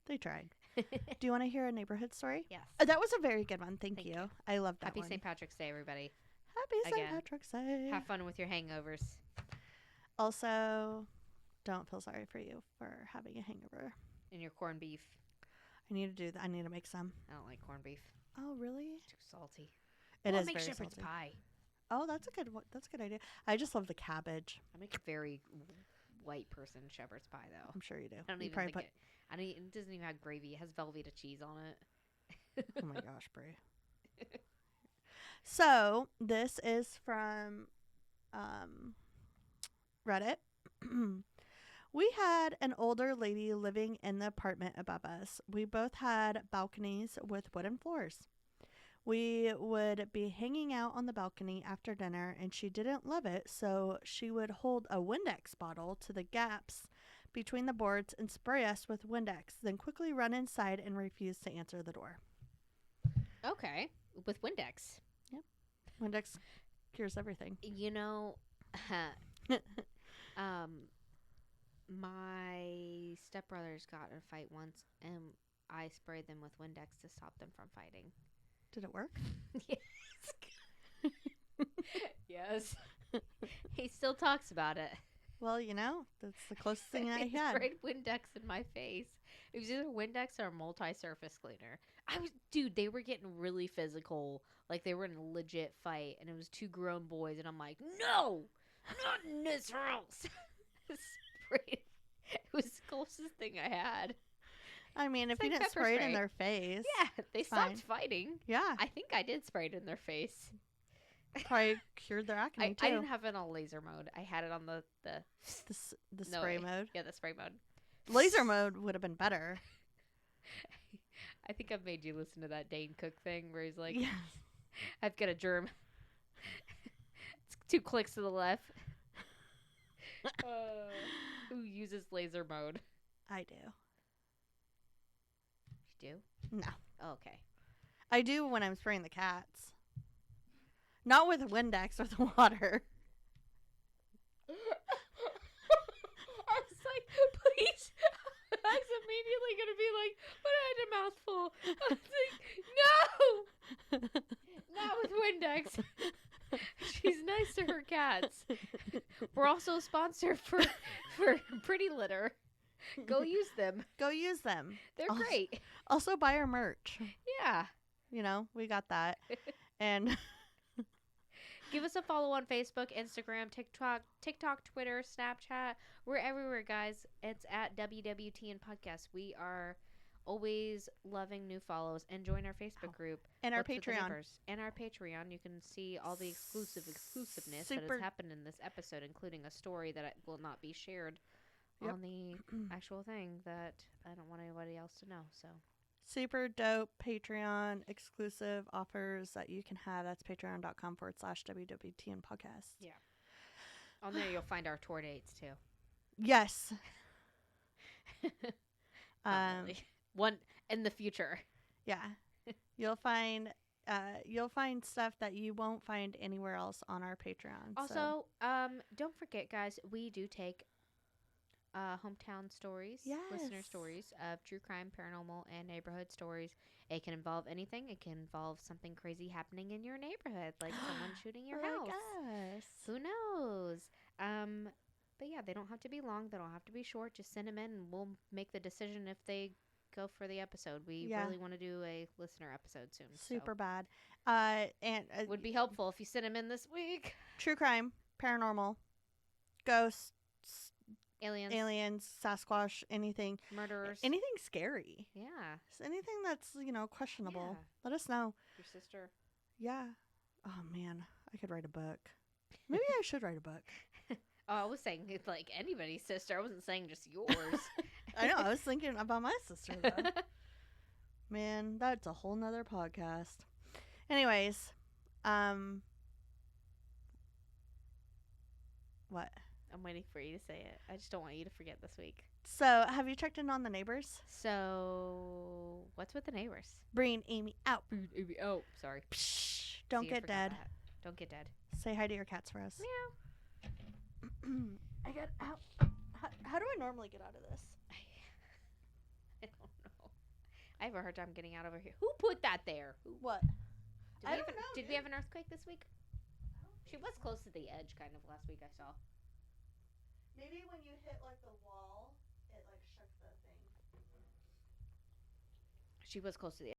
They tried. Do you want to hear a neighborhood story? Yes. That was a very good one. Thank Thank you. you. I love that Happy one. St. Patrick's Day, everybody. Happy St. Again. Patrick's Day. Have fun with your hangovers Also, don't feel sorry for you for having a hangover. and your corned beef. I need to do that. I need to make some. I don't like corned beef. Oh, really? It's too salty. It Well, is I make very shepherd's salty. pie. Oh, that's a good one. That's a good idea. I just love the cabbage. I make a very white person shepherd's pie, though. I'm sure you do. I don't You even probably think it doesn't even have gravy. It has Velveeta cheese on it. Oh my gosh, Brie. So this is from Reddit. We had an older lady living in the apartment above us. We both had balconies with wooden floors. We would be hanging out on the balcony after dinner, and she didn't love it, so she would hold a Windex bottle to the gaps between the boards and spray us with Windex, then quickly run inside and refuse to answer the door. Okay. With Windex. Windex cures everything. You know, my stepbrothers got in a fight once, and I sprayed them with Windex to stop them from fighting. Did it work? Yes. Yes. He still talks about it. Well, you know, that's the closest thing I He had. sprayed Windex in my face. It was either Windex or a multi-surface cleaner. Dude, they were getting really physical. Like they were in a legit fight, and it was two grown boys, and I'm like, no, not in this house. Sprayed. It was the closest thing I had. I mean, It's if you like didn't pepper spray it in spray. their face, Yeah, they fine. stopped fighting. Yeah, I think I did spray it in their face. probably cured their acne too. I didn't have it on laser mode. I had it on the The no, spray mode. Yeah, the spray mode. Laser mode would have been better. I think I've made you listen to that Dane Cook thing where he's like, Yes. I've got a germ. It's 2 clicks to the left. Who uses laser mode? I do. You do? No. Oh, okay. I do when I'm spraying the cats. Not with Windex or the water. I was like, please. I was immediately going to be like, but I had a mouthful. I was like, no! Not with Windex. She's nice to her cats. We're also a sponsor for Pretty Litter. Go use them. Go use them. They're Also- great. Also buy our merch. Yeah. You know, we got that. And Give us a follow on Facebook, Instagram, TikTok, Twitter, Snapchat. We're everywhere, guys. It's at wwtnpodcast. We are always loving new follows, and join our Facebook group and our What's with the Patreon. Neighbors. And our Patreon. You can see all the exclusiveness that Super- has happened in this episode, including a story that will not be shared Yep. on the actual thing that I don't want anybody else to know. So Super dope Patreon exclusive offers that you can have. That's patreon.com/WWTN podcast. Yeah. On there you'll find our tour dates too. Yes. Not really. One in the future. Yeah. You'll find stuff that you won't find anywhere else on our Patreon. Also, don't forget, guys, we do take hometown stories, listener Yes. stories of true crime, paranormal, and neighborhood stories. It can involve anything. It can involve something crazy happening in your neighborhood, like someone shooting your house. Us. Who knows? But yeah, they don't have to be long. They don't have to be short. Just send them in, and we'll make the decision if they go for the episode. We Yeah. really want to do a listener episode soon. Super so. bad. And Would be helpful if you sent them in this week. true crime, paranormal, ghosts, Aliens, Sasquatch, anything. murderers. Anything scary. Yeah, Anything that's, questionable. Yeah. Let us know. your sister. Yeah. Oh, man. I could write a book. Maybe I should write a book. Oh, I was saying it's like anybody's sister. I wasn't saying just yours. I know. I was thinking about my sister, though. Man, that's a whole nother podcast. Anyways, what? I'm waiting for you to say it. I just don't want you to forget this week. So, have you checked in on the neighbors? So, what's with the neighbors? Bring Amy out. Oh, sorry. Psh, don't See, I get forgot dead. that. Don't get dead. Say hi to your cats for us. Meow. I got out. How do I normally get out of this? I don't know. I have a hard time getting out over here. Who put that there? What? I don't know, Did dude. we have an earthquake this week? She was close to the edge, kind of, last week I saw. Maybe when you hit like the wall, it like shook the thing. She was close to the